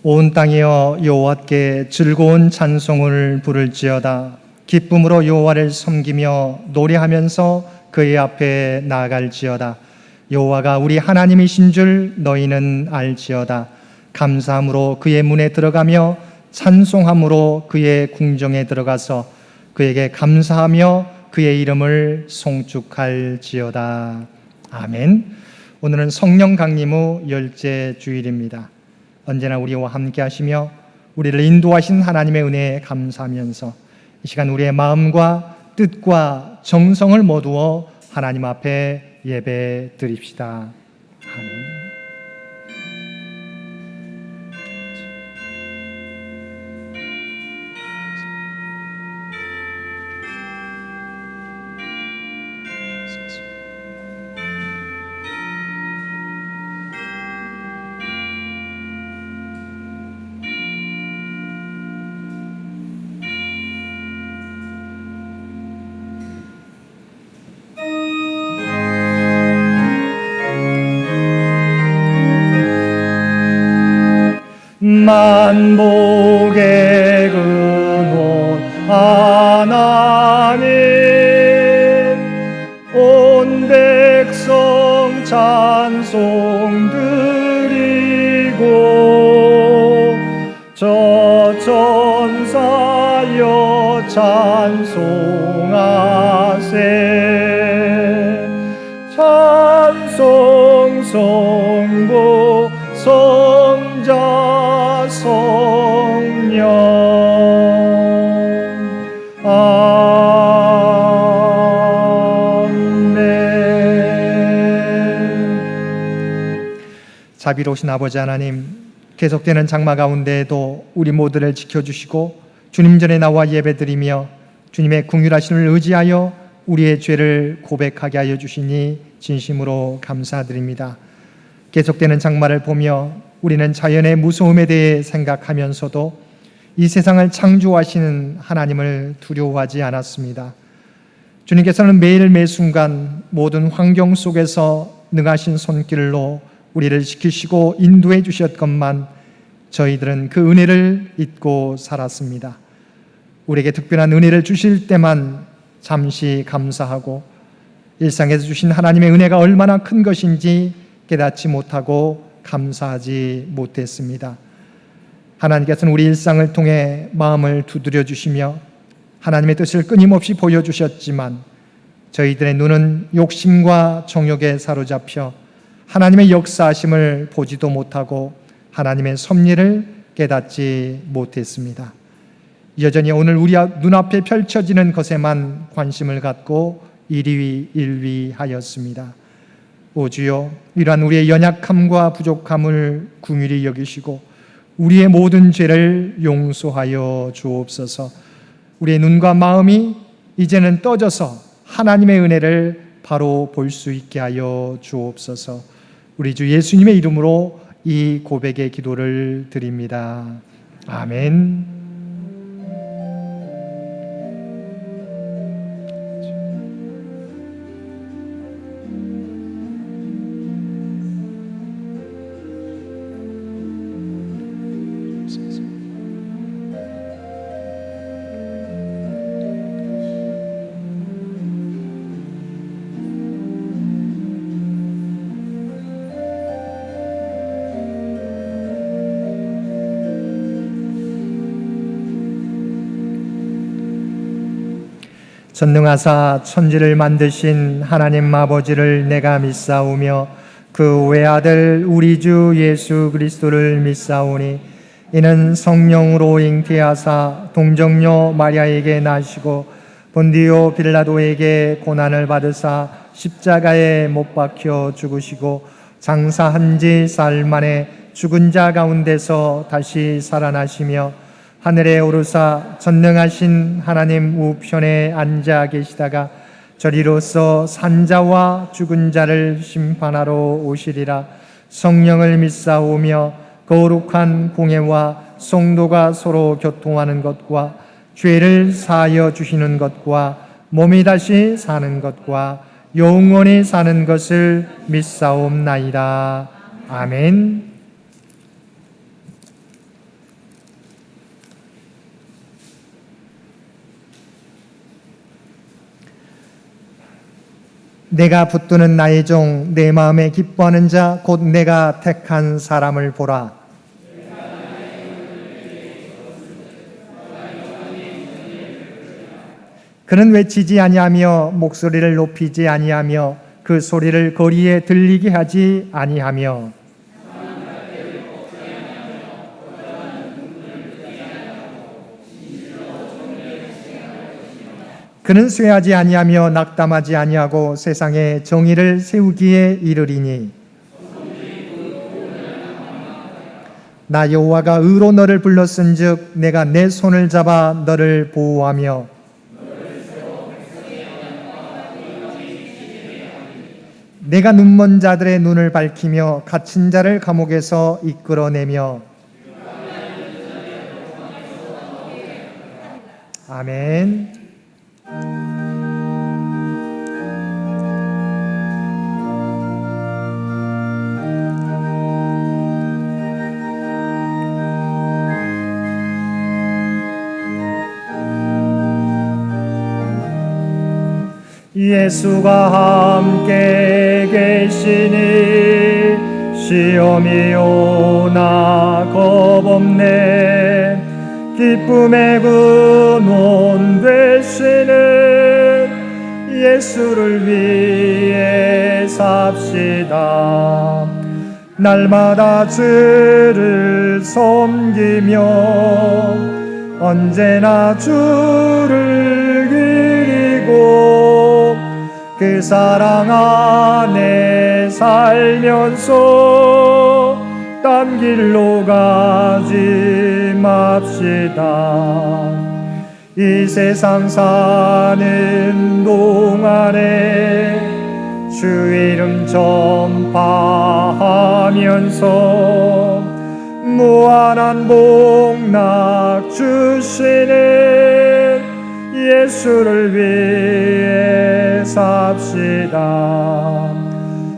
온 땅이여 여호와께 즐거운 찬송을 부를지어다. 기쁨으로 여호와를 섬기며 노래하면서 그의 앞에 나아갈지어다. 여호와가 우리 하나님이신 줄 너희는 알지어다. 감사함으로 그의 문에 들어가며 찬송함으로 그의 궁정에 들어가서 그에게 감사하며 그의 이름을 송축할지어다. 아멘. 오늘은 성령 강림 후 10째 주일입니다. 언제나 우리와 함께 하시며 우리를 인도하신 하나님의 은혜에 감사하면서 이 시간 우리의 마음과 뜻과 정성을 모두어 하나님 앞에 예배 드립시다. 아멘. 만복의 근원 하나님, 온 백성 찬송 드리고 저 천사여 찬송하세. 찬송 성부 성자 성령. 아멘. 자비로우신 아버지 하나님, 계속되는 장마 가운데에도 우리 모두를 지켜주시고 주님 전에 나와 예배드리며 주님의 긍휼하심을 의지하여 우리의 죄를 고백하게 하여 주시니 진심으로 감사드립니다. 계속되는 장마를 보며 우리는 자연의 무서움에 대해 생각하면서도 이 세상을 창조하시는 하나님을 두려워하지 않았습니다. 주님께서는 매일 매순간 모든 환경 속에서 능하신 손길로 우리를 지키시고 인도해 주셨건만 저희들은 그 은혜를 잊고 살았습니다. 우리에게 특별한 은혜를 주실 때만 잠시 감사하고 일상에서 주신 하나님의 은혜가 얼마나 큰 것인지 깨닫지 못하고 감사하지 못했습니다. 하나님께서는 우리 일상을 통해 마음을 두드려 주시며 하나님의 뜻을 끊임없이 보여주셨지만 저희들의 눈은 욕심과 정욕에 사로잡혀 하나님의 역사하심을 보지도 못하고 하나님의 섭리를 깨닫지 못했습니다. 여전히 오늘 우리 눈앞에 펼쳐지는 것에만 관심을 갖고 일위일위하였습니다. 오 주여, 이러한 우리의 연약함과 부족함을 긍휼히 여기시고 우리의 모든 죄를 용서하여 주옵소서. 우리의 눈과 마음이 이제는 떠져서 하나님의 은혜를 바로 볼 수 있게 하여 주옵소서. 우리 주 예수님의 이름으로 이 고백의 기도를 드립니다. 아멘. 전능하사 천지를 만드신 하나님 아버지를 내가 믿사오며 그 외아들 우리 주 예수 그리스도를 믿사오니 이는 성령으로 잉태하사 동정녀 마리아에게 나시고 본디오 빌라도에게 고난을 받으사 십자가에 못 박혀 죽으시고 장사한 지 사흘 만에 죽은 자 가운데서 다시 살아나시며 하늘에 오르사 전능하신 하나님 우편에 앉아 계시다가 저리로서 산자와 죽은 자를 심판하러 오시리라. 성령을 믿사오며 거룩한 공예와 성도가 서로 교통하는 것과 죄를 사하여 주시는 것과 몸이 다시 사는 것과 영원히 사는 것을 믿사옵나이다. 아멘. 내가 붙드는 나의 종, 내 마음에 기뻐하는 자, 곧 내가 택한 사람을 보라. 그는 외치지 아니하며 목소리를 높이지 아니하며 그 소리를 거리에 들리게 하지 아니하며 그는 쇠하지 아니하며 낙담하지 아니하고 세상에 정의를 세우기에 이르리니 나 여호와가 의로 너를 불렀은즉 내가 내 손을 잡아 너를 보호하며 내가 눈먼 자들의 눈을 밝히며 갇힌 자를 감옥에서 이끌어내며 아멘. 예수가 함께 계시니 시험이 오나 겁없네. 기쁨의 근원 되시는 예수를 위해 삽시다. 날마다 주를 섬기며 언제나 주를 기리고 그 사랑 안에 살면서 딴 길로 가지 맙시다. 이 세상 사는 동안에 주 이름 전파하면서 무한한 복락 주시는 예수를 위해 삽시다.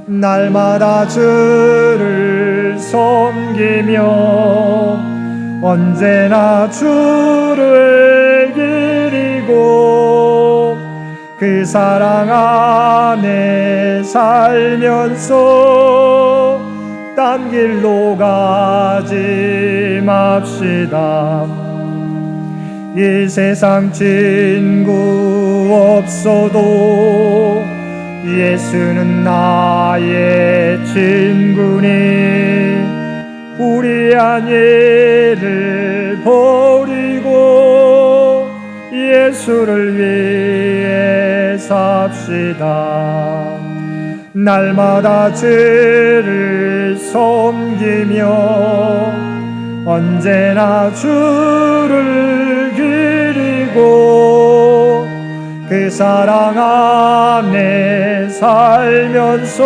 날마다 주를 섬기며 언제나 주를 기리고 그 사랑 안에 살면서 딴 길로 가지 맙시다. 이 세상 친구 없어도 예수는 나의 친구니 불의한 일을 버리고 예수를 위해 삽시다. 날마다 주를 섬기며 언제나 주를 기리고 그 사랑 안에 살면서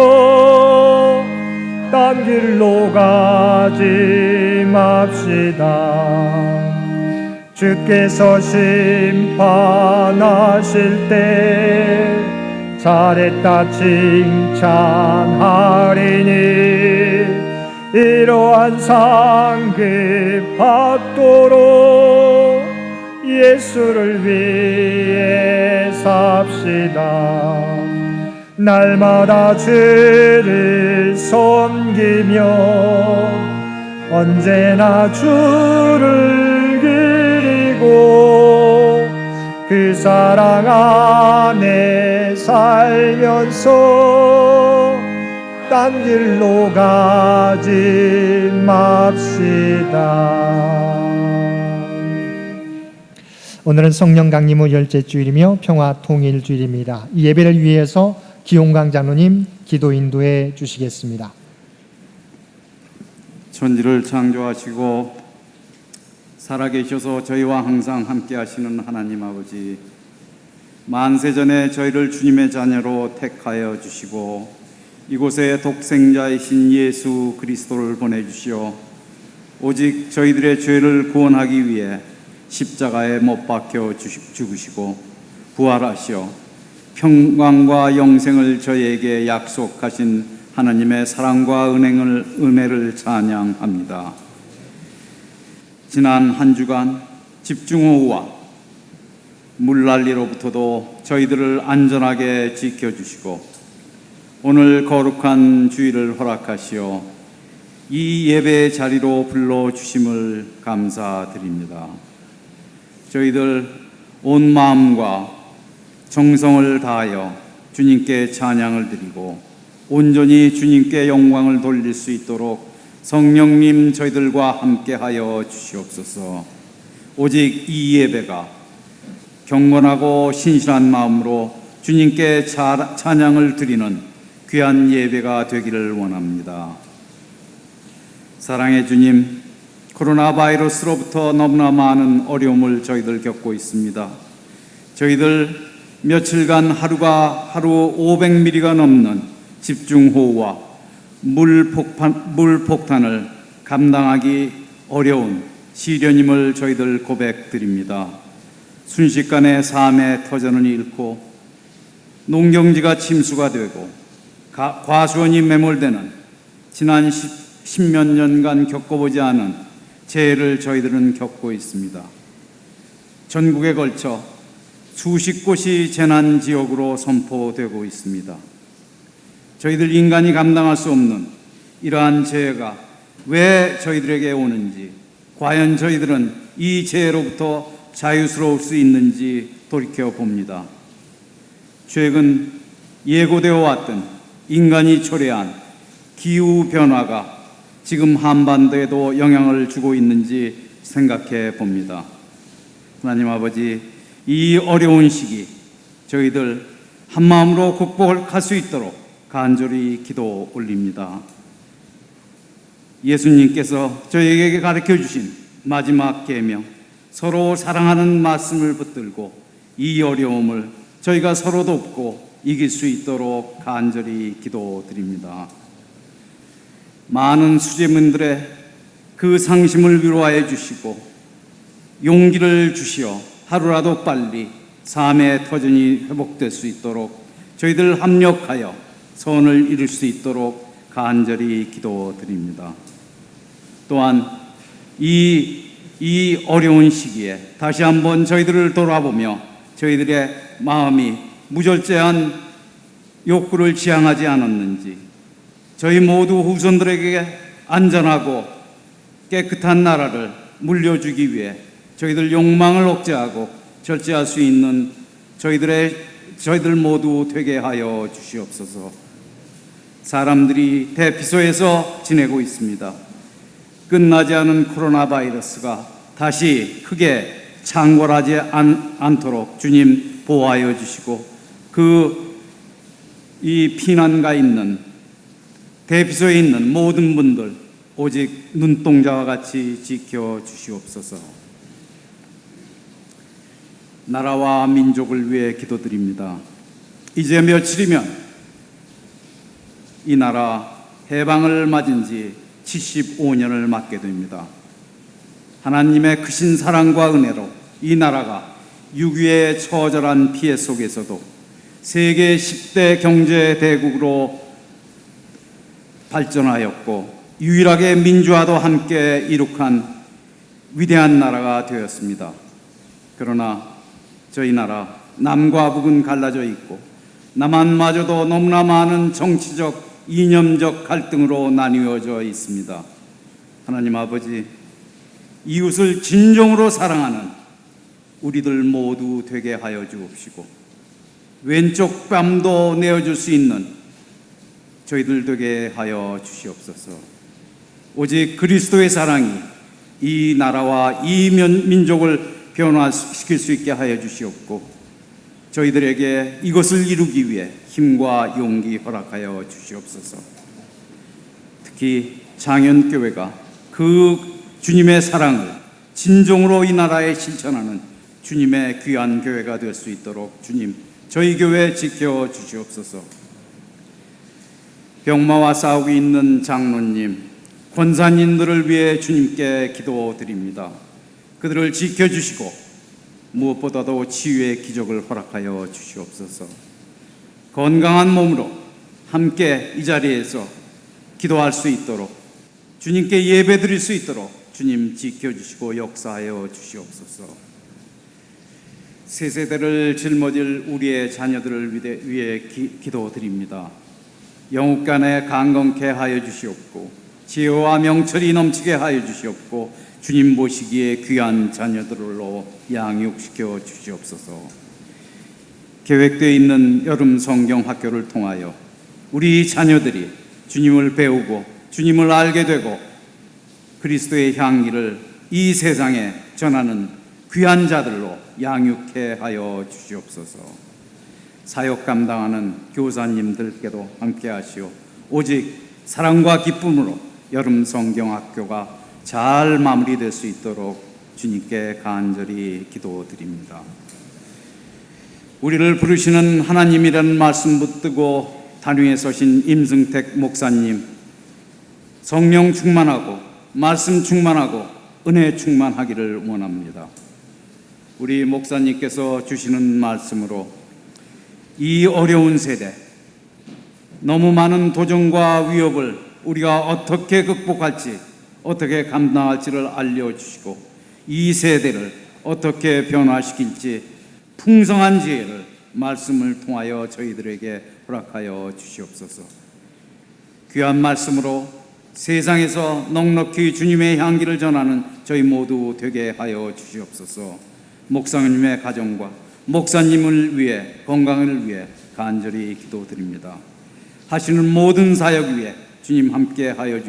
딴 길로 가지 맙시다. 주께서 심판하실 때 잘했다 칭찬하리니 이러한 상급 받도록 예수를 위해 삽시다. 날마다 주를 섬기며 언제나 주를 기리고 그 사랑 안에 살면서 딴 길로 가지 맙시다. 오늘은 성령 강림후 열째 주일이며 평화 통일 주일입니다. 이 예배를 위해서 기용강 장로님 기도 인도해 주시겠습니다. 천지를 창조하시고 살아계셔서 저희와 항상 함께 하시는 하나님 아버지, 만세전에 저희를 주님의 자녀로 택하여 주시고 이곳에 독생자이신 예수 그리스도를 보내주시어 오직 저희들의 죄를 구원하기 위해 십자가에 못 박혀 죽으시고 부활하시어 평강과 영생을 저희에게 약속하신 하나님의 사랑과 은혜를 찬양합니다. 지난 한 주간 집중호우와 물난리로부터도 저희들을 안전하게 지켜주시고 오늘 거룩한 주일을 허락하시어 이 예배의 자리로 불러주심을 감사드립니다. 저희들 온 마음과 정성을 다하여 주님께 찬양을 드리고 온전히 주님께 영광을 돌릴 수 있도록 성령님 저희들과 함께하여 주시옵소서. 오직 이 예배가 경건하고 신실한 마음으로 주님께 찬양을 드리는 귀한 예배가 되기를 원합니다. 사랑의 주님, 코로나 바이러스로부터 너무나 많은 어려움을 저희들 겪고 있습니다. 저희들 며칠간 하루가 하루 500mm가 넘는 집중호우와 물폭탄을 감당하기 어려운 시련임을 저희들 고백드립니다. 순식간에 삶의 터전을 잃고 농경지가 침수가 되고 과수원이 매몰되는 지난 10몇 년간 겪어보지 않은 재해를 저희들은 겪고 있습니다. 전국에 걸쳐 수십 곳이 재난지역으로 선포되고 있습니다. 저희들 인간이 감당할 수 없는 이러한 재해가 왜 저희들에게 오는지, 과연 저희들은 이 재해로부터 자유스러울 수 있는지 돌이켜봅니다. 최근 예고되어 왔던 인간이 초래한 기후변화가 지금 한반도에도 영향을 주고 있는지 생각해 봅니다. 하나님 아버지, 이 어려운 시기 저희들 한마음으로 극복할 수 있도록 간절히 기도 올립니다. 예수님께서 저희에게 가르쳐 주신 마지막 계명, 서로 사랑하는 말씀을 붙들고 이 어려움을 저희가 서로 돕고 이길 수 있도록 간절히 기도드립니다. 많은 수재민들의 그 상심을 위로하여 주시고 용기를 주시어 하루라도 빨리 삶의 터전이 회복될 수 있도록 저희들 합력하여 선을 이룰 수 있도록 간절히 기도드립니다. 또한 이 어려운 시기에 다시 한번 저희들을 돌아보며 저희들의 마음이 무절제한 욕구를 지향하지 않았는지, 저희 모두 후손들에게 안전하고 깨끗한 나라를 물려주기 위해 저희들 욕망을 억제하고 절제할 수 있는 저희들 모두 되게 하여 주시옵소서. 사람들이 대피소에서 지내고 있습니다. 끝나지 않은 코로나 바이러스가 다시 크게 창궐하지 않도록 주님 보호하여 주시고 이 피난가 있는 대피소에 있는 모든 분들 오직 눈동자와 같이 지켜 주시옵소서. 나라와 민족을 위해 기도드립니다. 이제 며칠이면 이 나라 해방을 맞은 지 75년을 맞게 됩니다. 하나님의 크신 사랑과 은혜로 이 나라가 6.25의 처절한 피해 속에서도 세계 10대 경제 대국으로 발전하였고 유일하게 민주화도 함께 이룩한 위대한 나라가 되었습니다. 그러나 저희 나라 남과 북은 갈라져 있고 남한마저도 너무나 많은 정치적 이념적 갈등으로 나뉘어져 있습니다. 하나님 아버지, 이웃을 진정으로 사랑하는 우리들 모두 되게 하여 주옵시고 왼쪽 뺨도 내어줄 수 있는 저희들 되게 하여 주시옵소서. 오직 그리스도의 사랑이 이 나라와 이 민족을 변화시킬 수 있게 하여 주시옵고 저희들에게 이것을 이루기 위해 힘과 용기 허락하여 주시옵소서. 특히 장현교회가 그 주님의 사랑을 진정으로 이 나라에 실천하는 주님의 귀한 교회가 될 수 있도록 주님 저희 교회 지켜 주시옵소서. 병마와 싸우고 있는 장로님, 권사님들을 위해 주님께 기도드립니다. 그들을 지켜주시고 무엇보다도 치유의 기적을 허락하여 주시옵소서. 건강한 몸으로 함께 이 자리에서 기도할 수 있도록 주님께 예배드릴 수 있도록 주님 지켜주시고 역사하여 주시옵소서. 새 세대를 짊어질 우리의 자녀들을 위해 기도드립니다. 영육간에 강건케 하여 주시옵고 지혜와 명철이 넘치게 하여 주시옵고 주님 보시기에 귀한 자녀들로 양육시켜 주시옵소서. 계획되어 있는 여름 성경 학교를 통하여 우리 자녀들이 주님을 배우고 주님을 알게 되고 그리스도의 향기를 이 세상에 전하는 귀한 자들로 양육해 하여 주시옵소서. 사역 감당하는 교사님들께도 함께 하시오. 오직 사랑과 기쁨으로 여름 성경학교가 잘 마무리될 수 있도록 주님께 간절히 기도드립니다. 우리를 부르시는 하나님이라는 말씀 붙들고 단위에 서신 임승택 목사님, 성령 충만하고 말씀 충만하고 은혜 충만하기를 원합니다. 우리 목사님께서 주시는 말씀으로 이 어려운 세대, 너무 많은 도전과 위협을 우리가 어떻게 극복할지, 어떻게 감당할지를 알려주시고 이 세대를 어떻게 변화시킬지 풍성한 지혜를 말씀을 통하여 저희들에게 허락하여 주시옵소서. 귀한 말씀으로 세상에서 넉넉히 주님의 향기를 전하는 저희 모두 되게 하여 주시옵소서. 목사님의 가정과 목사님을 위해, 건강을 위해 간절히 기도드립니다. 하시는 모든 사역 위에 주님 함께 하여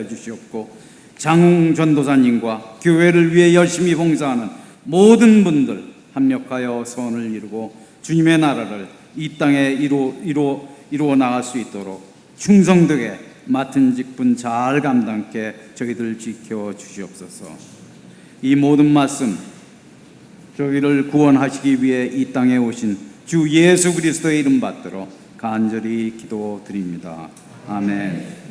주시옵고 장웅 전도사님과 교회를 위해 열심히 봉사하는 모든 분들 합력하여 선을 이루고 주님의 나라를 이 땅에 이루어 나갈 수 있도록 충성되게 맡은 직분 잘 감당케 저희들 지켜 주시옵소서. 이 모든 말씀 저희를 구원하시기 위해 이 땅에 오신 주 예수 그리스도의 이름 받들어 간절히 기도드립니다. 아멘.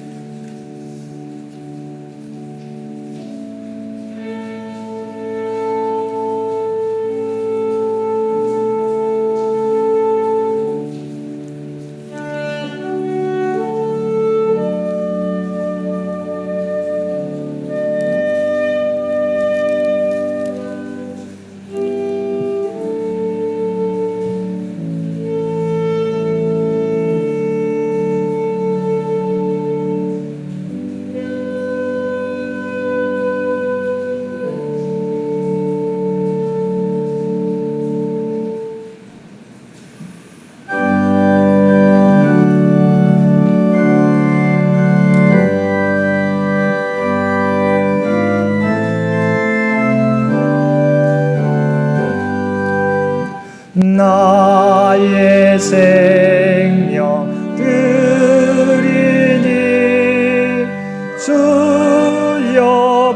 나의 생명 드리니 주여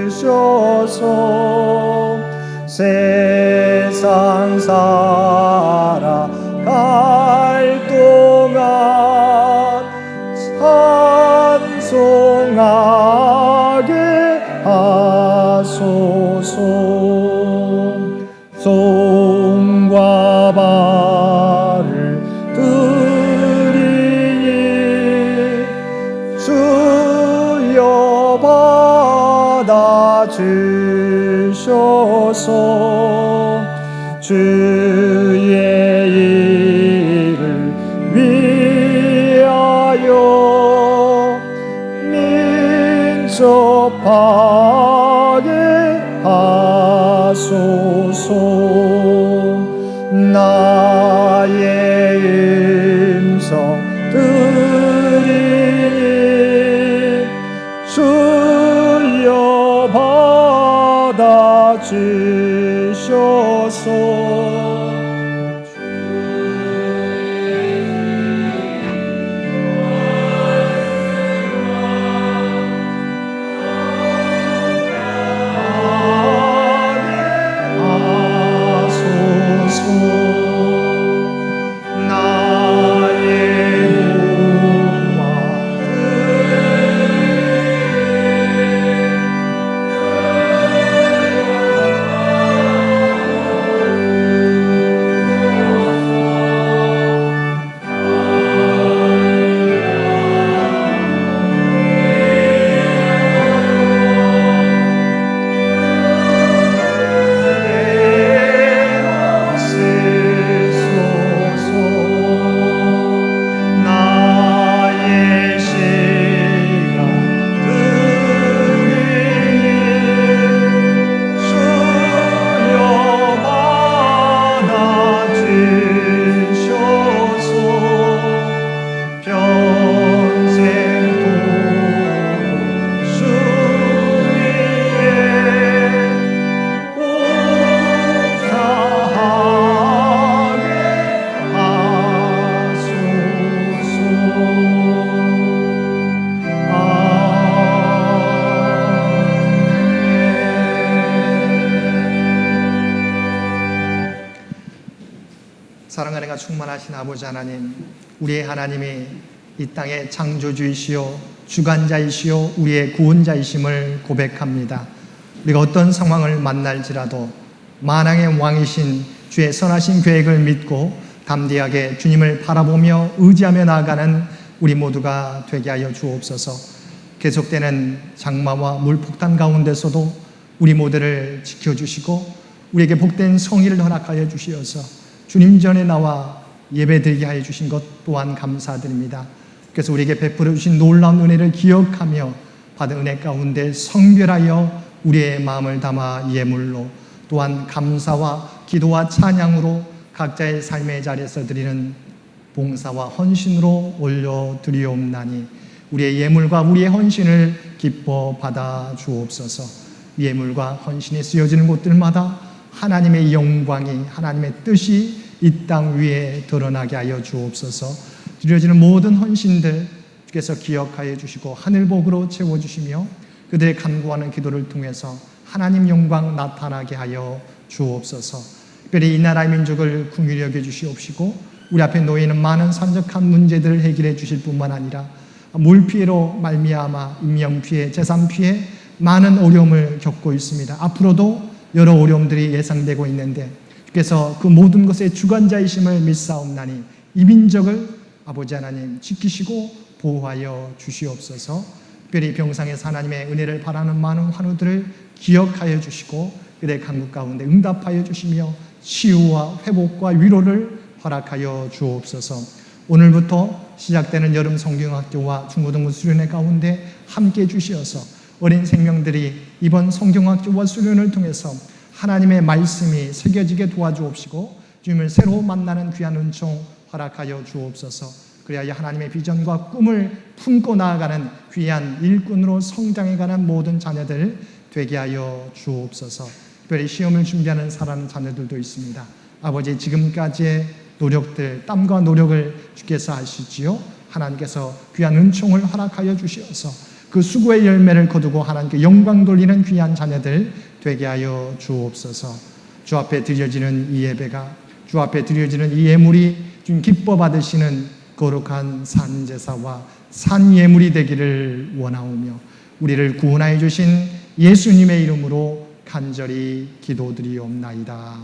받아주셔서 세상 살아갈 동안 찬송하게 하소서. 손과 발을 드리니 주여 받아주셔서 주의 일을 위하여 민첩하게 하소서. 나의 음성 들으니 주여 받아주셔서 하소서. 사랑과 은혜가 충만하신 아버지 하나님, 우리의 하나님이 이 땅의 창조주이시요 주관자이시요 우리의 구원자이심을 고백합니다. 우리가 어떤 상황을 만날지라도 만왕의 왕이신 주의 선하신 계획을 믿고 담대하게 주님을 바라보며 의지하며 나아가는 우리 모두가 되게 하여 주옵소서. 계속되는 장마와 물폭탄 가운데서도 우리 모두를 지켜주시고 우리에게 복된 성의를 허락하여 주시어서 주님 전에 나와 예배드리게 하여 주신 것 또한 감사드립니다. 그래서 우리에게 베풀어 주신 놀라운 은혜를 기억하며 받은 은혜 가운데 성별하여 우리의 마음을 담아 예물로, 또한 감사와 기도와 찬양으로 각자의 삶의 자리에서 드리는 봉사와 헌신으로 올려드리옵나니 우리의 예물과 우리의 헌신을 기뻐 받아 주옵소서. 예물과 헌신이 쓰여지는 곳들마다 하나님의 영광이, 하나님의 뜻이 이 땅 위에 드러나게 하여 주옵소서. 드려지는 모든 헌신들 주께서 기억하여 주시고 하늘복으로 채워주시며 그들의 간구하는 기도를 통해서 하나님 영광 나타나게 하여 주옵소서. 특별히 이 나라의 민족을 긍휼히 여겨 주시옵시고 우리 앞에 놓이는 많은 산적한 문제들을 해결해 주실 뿐만 아니라 물피해로 말미암아 인명피해, 재산피해 많은 어려움을 겪고 있습니다. 앞으로도 여러 어려움들이 예상되고 있는데 주께서 그 모든 것의 주관자이심을 믿사옵나니 이 민족을 아버지 하나님 지키시고 보호하여 주시옵소서. 특별히 병상에서 하나님의 은혜를 바라는 많은 환우들을 기억하여 주시고 그들의 간구 가운데 응답하여 주시며 치유와 회복과 위로를 허락하여 주옵소서. 오늘부터 시작되는 여름 성경학교와 중고등부 수련회 가운데 함께 주시어서 어린 생명들이 이번 성경학교와 수련을 통해서 하나님의 말씀이 새겨지게 도와주옵시고 주님을 새로 만나는 귀한 은총 허락하여 주옵소서. 그래야 하나님의 비전과 꿈을 품고 나아가는 귀한 일꾼으로 성장해가는 모든 자녀들 되게 하여 주옵소서. 특별히 시험을 준비하는 사랑하는 자녀들도 있습니다. 아버지, 지금까지의 노력들, 땀과 노력을 주께서 아시지요. 하나님께서 귀한 은총을 허락하여 주시어서 그 수고의 열매를 거두고 하나님께 영광 돌리는 귀한 자녀들 되게 하여 주옵소서. 주 앞에 드려지는 이 예배가, 주 앞에 드려지는 이 예물이 주님 기뻐 받으시는 거룩한 산제사와 산예물이 되기를 원하오며 우리를 구원하여 주신 예수님의 이름으로 간절히 기도드리옵나이다.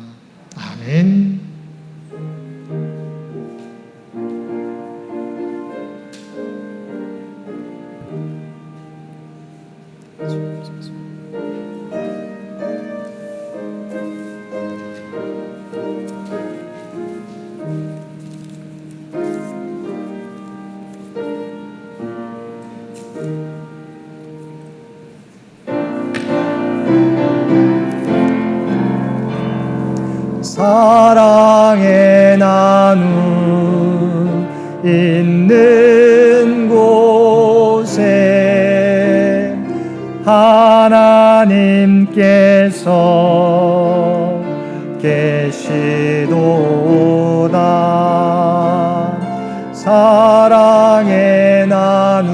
아멘. 사랑의 나눔 있는 곳에 하나님께서 계시도다. 사랑의 나눔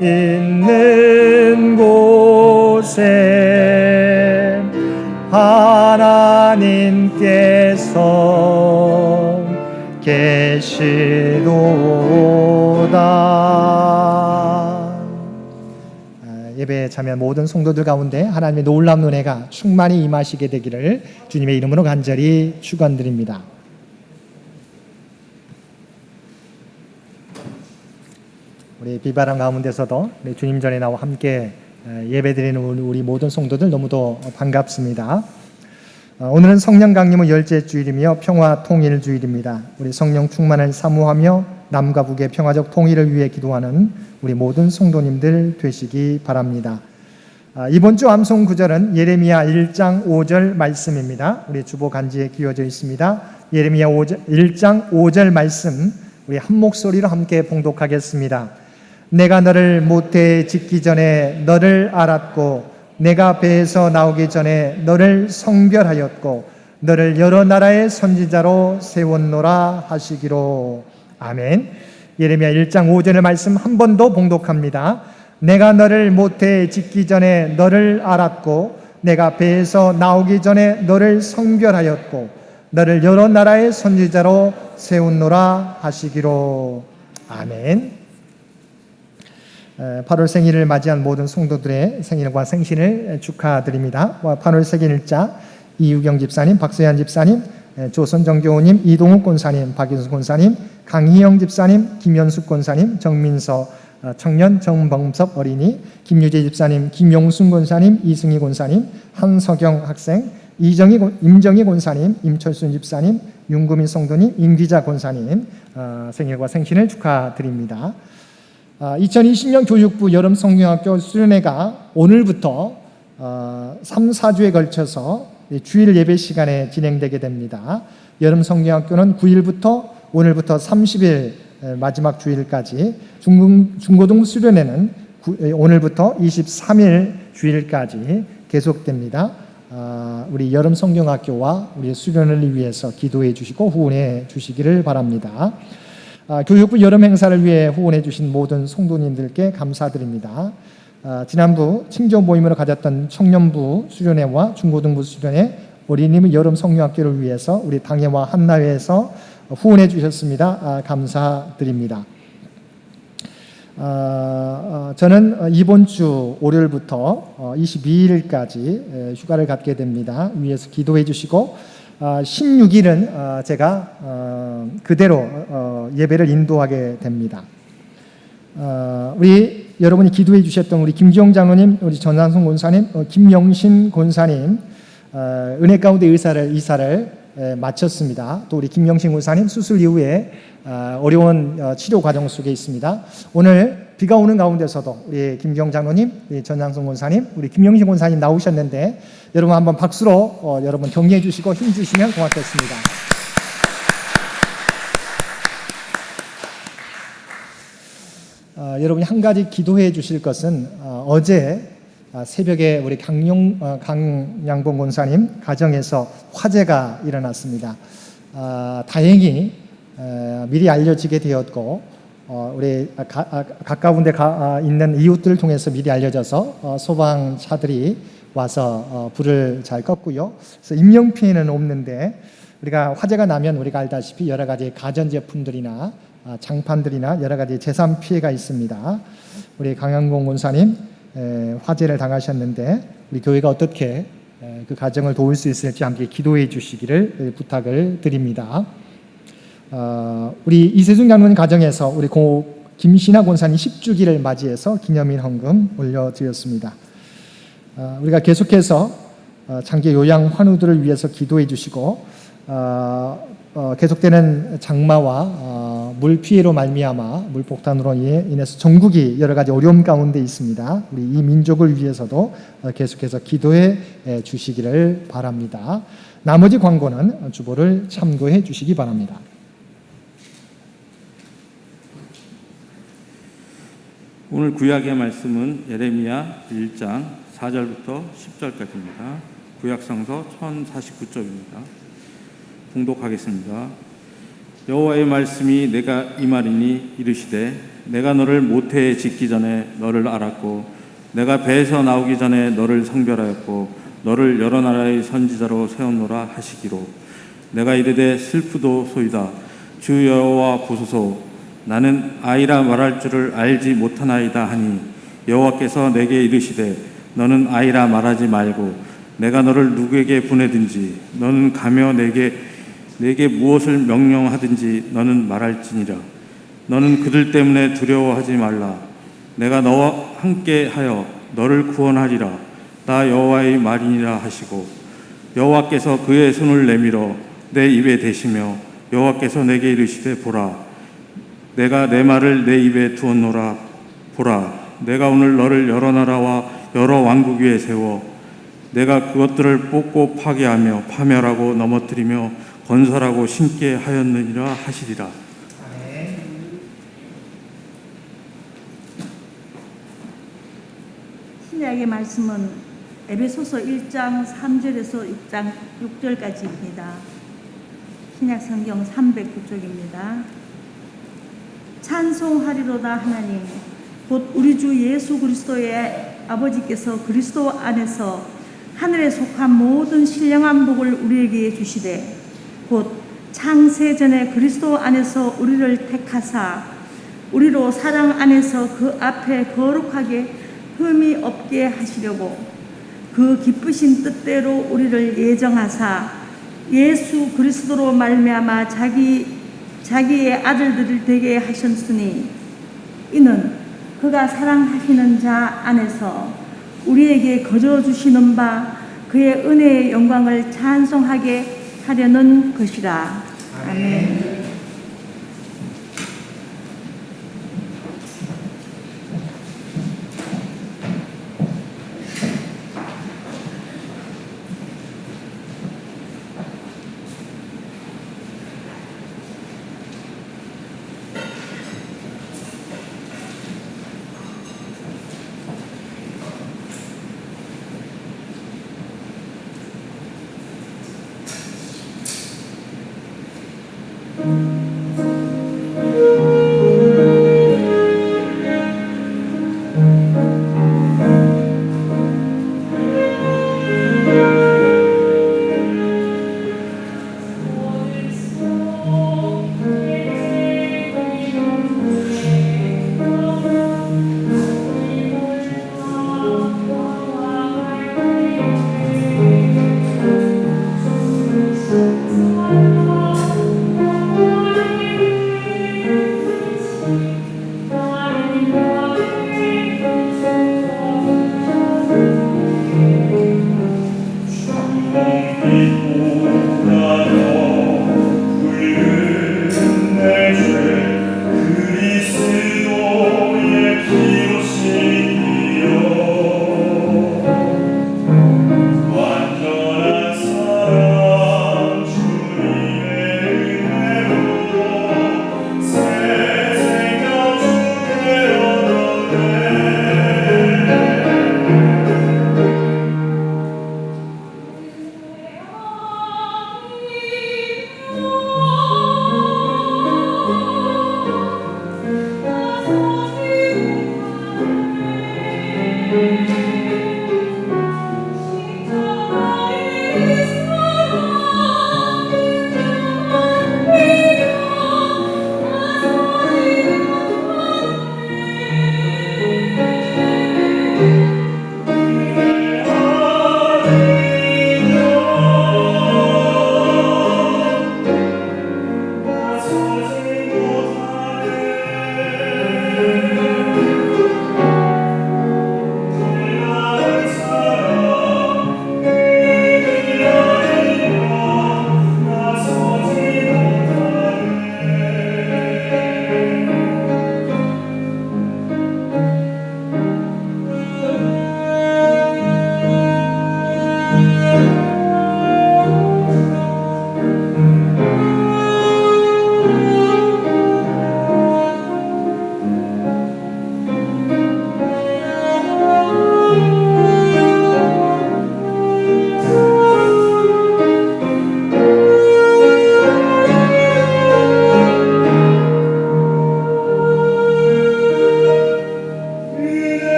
있는 곳에 하나님께서 계시도다. 예배에 참여한 모든 성도들 가운데 하나님의 놀라운 은혜가 충만히 임하시게 되기를 주님의 이름으로 간절히 축원드립니다. 우리 비바람 가운데서도 우리 주님 전에 나와 함께 예배드리는 우리 모든 성도들 너무도 반갑습니다. 오늘은 성령 강림의 열째 주일이며 평화 통일 주일입니다. 우리 성령 충만을 사모하며 남과 북의 평화적 통일을 위해 기도하는 우리 모든 성도님들 되시기 바랍니다. 이번 주 암송 구절은 예레미야 1장 5절 말씀입니다. 우리 주보 간지에 끼워져 있습니다. 예레미야 1장 5절 말씀 우리 한 목소리로 함께 봉독하겠습니다. 내가 너를 모태에 짓기 전에 너를 알았고 내가 배에서 나오기 전에 너를 성별하였고 너를 여러 나라의 선지자로 세웠노라 하시기로. 아멘. 예레미야 1장 5절의 말씀 한 번 더 봉독합니다. 내가 너를 모태에 짓기 전에 너를 알았고 내가 배에서 나오기 전에 너를 성별하였고 너를 여러 나라의 선지자로 세운노라 하시기로. 아멘. 8월 생일을 맞이한 모든 성도들의 생일과 생신을 축하드립니다. 8월 생일자 이유경 집사님, 박서연 집사님, 조선정교우님, 이동욱 권사님, 박윤수 권사님, 강희영 집사님, 김현숙 권사님, 정민서 청년, 정범섭 어린이, 김유재 집사님, 김용순 권사님, 이승희 권사님, 한석영 학생, 임정희 권사님, 임철순 집사님, 윤구민 성도님, 임기자 권사님 생일과 생신을 축하드립니다. 2020년 교육부 여름 성경학교 수련회가 오늘부터 3, 4주에 걸쳐서 주일 예배 시간에 진행되게 됩니다. 여름 성경학교는 9일부터 오늘부터 30일 마지막 주일까지, 중고등 수련회는 오늘부터 23일 주일까지 계속됩니다. 우리 여름 성경학교와 우리 수련회를 위해서 기도해 주시고 후원해 주시기를 바랍니다. 교육부 여름 행사를 위해 후원해 주신 모든 성도님들께 감사드립니다. 지난부 칭조 모임으로 가졌던 청년부 수련회와 중고등부 수련회, 어린이 여름 성경학교를 위해서 우리 당회와 한나회에서 후원해 주셨습니다. 감사드립니다. 저는 이번 주 월요일부터 22일까지 휴가를 갖게 됩니다. 위에서 기도해 주시고 16일은 제가 그대로 예배를 인도하게 됩니다. 우리 여러분이 기도해 주셨던 우리 김기영 장로님, 우리 전상순 권사님, 김영신 권사님 은혜 가운데 이사를 마쳤습니다. 또 우리 김영신 권사님 수술 이후에 어려운 치료 과정 속에 있습니다. 오늘 비가 오는 가운데서도 우리 김기영 장로님, 우리 전상순 권사님, 우리 김영신 권사님 나오셨는데 여러분 한번 박수로 여러분 격려해 주시고 힘 주시면 고맙겠습니다. 여러분이 한 가지 기도해 주실 것은 어제 새벽에 우리 강양봉 권사님 가정에서 화재가 일어났습니다. 다행히 미리 알려지게 되었고 우리 가까운 데 있는 이웃들을 통해서 미리 알려져서 소방차들이 와서 불을 잘 껐고요. 그래서 인명 피해는 없는데 우리가 화재가 나면 우리가 알다시피 여러 가지 가전제품들이나 장판들이나 여러 가지 재산 피해가 있습니다. 우리 강양봉 권사님 화재를 당하셨는데 우리 교회가 어떻게 그 가정을 도울 수 있을지 함께 기도해 주시기를 부탁을 드립니다. 우리 이세준 장로님 가정에서 우리 고 김신아 권사님 10주기를 맞이해서 기념일 헌금 올려드렸습니다. 우리가 계속해서 장기 요양 환우들을 위해서 기도해 주시고 계속되는 장마와 물 피해로 말미암아 물폭탄으로 인해서 전국이 여러 가지 어려움 가운데 있습니다. 우리 이 민족을 위해서도 계속해서 기도해 주시기를 바랍니다. 나머지 광고는 주보를 참고해 주시기 바랍니다. 오늘 구약의 말씀은 예레미야 1장 4절부터 10절까지입니다. 구약성서 1049쪽입니다. 봉독하겠습니다. 여호와의 말씀이 내가 이 말이니 이르시되 내가 너를 모태에 짓기 전에 너를 알았고 내가 배에서 나오기 전에 너를 성별하였고 너를 여러 나라의 선지자로 세웠노라 하시기로 내가 이르되 슬프도소이다 주 여호와 보소서 나는 아이라 말할 줄을 알지 못하나이다 하니 여호와께서 내게 이르시되 너는 아이라 말하지 말고 내가 너를 누구에게 보내든지 너는 가며 내게 무엇을 명령하든지 너는 말할지니라. 너는 그들 때문에 두려워하지 말라. 내가 너와 함께하여 너를 구원하리라. 나 여호와의 말이니라 하시고 여호와께서 그의 손을 내밀어 내 입에 대시며 여호와께서 내게 이르시되 보라 내가 내 말을 내 입에 두었노라. 보라 내가 오늘 너를 여러 나라와 여러 왕국 위에 세워 내가 그것들을 뽑고 파괴하며 파멸하고 넘어뜨리며 건설하고 심게 하였느니라 하시리라. 신약의 말씀은 에베소서 1장 3절에서 6장 6절까지입니다. 신약 성경 309쪽입니다. 찬송하리로다 하나님 곧 우리 주 예수 그리스도의 아버지께서 그리스도 안에서 하늘에 속한 모든 신령한 복을 우리에게 주시되 곧 창세전에 그리스도 안에서 우리를 택하사 우리로 사랑 안에서 그 앞에 거룩하게 흠이 없게 하시려고 그 기쁘신 뜻대로 우리를 예정하사 예수 그리스도로 말미암아 자기의 아들들을 되게 하셨으니 이는 그가 사랑하시는 자 안에서 우리에게 거저 주시는 바 그의 은혜의 영광을 찬송하게 하려는 것이라. 아멘.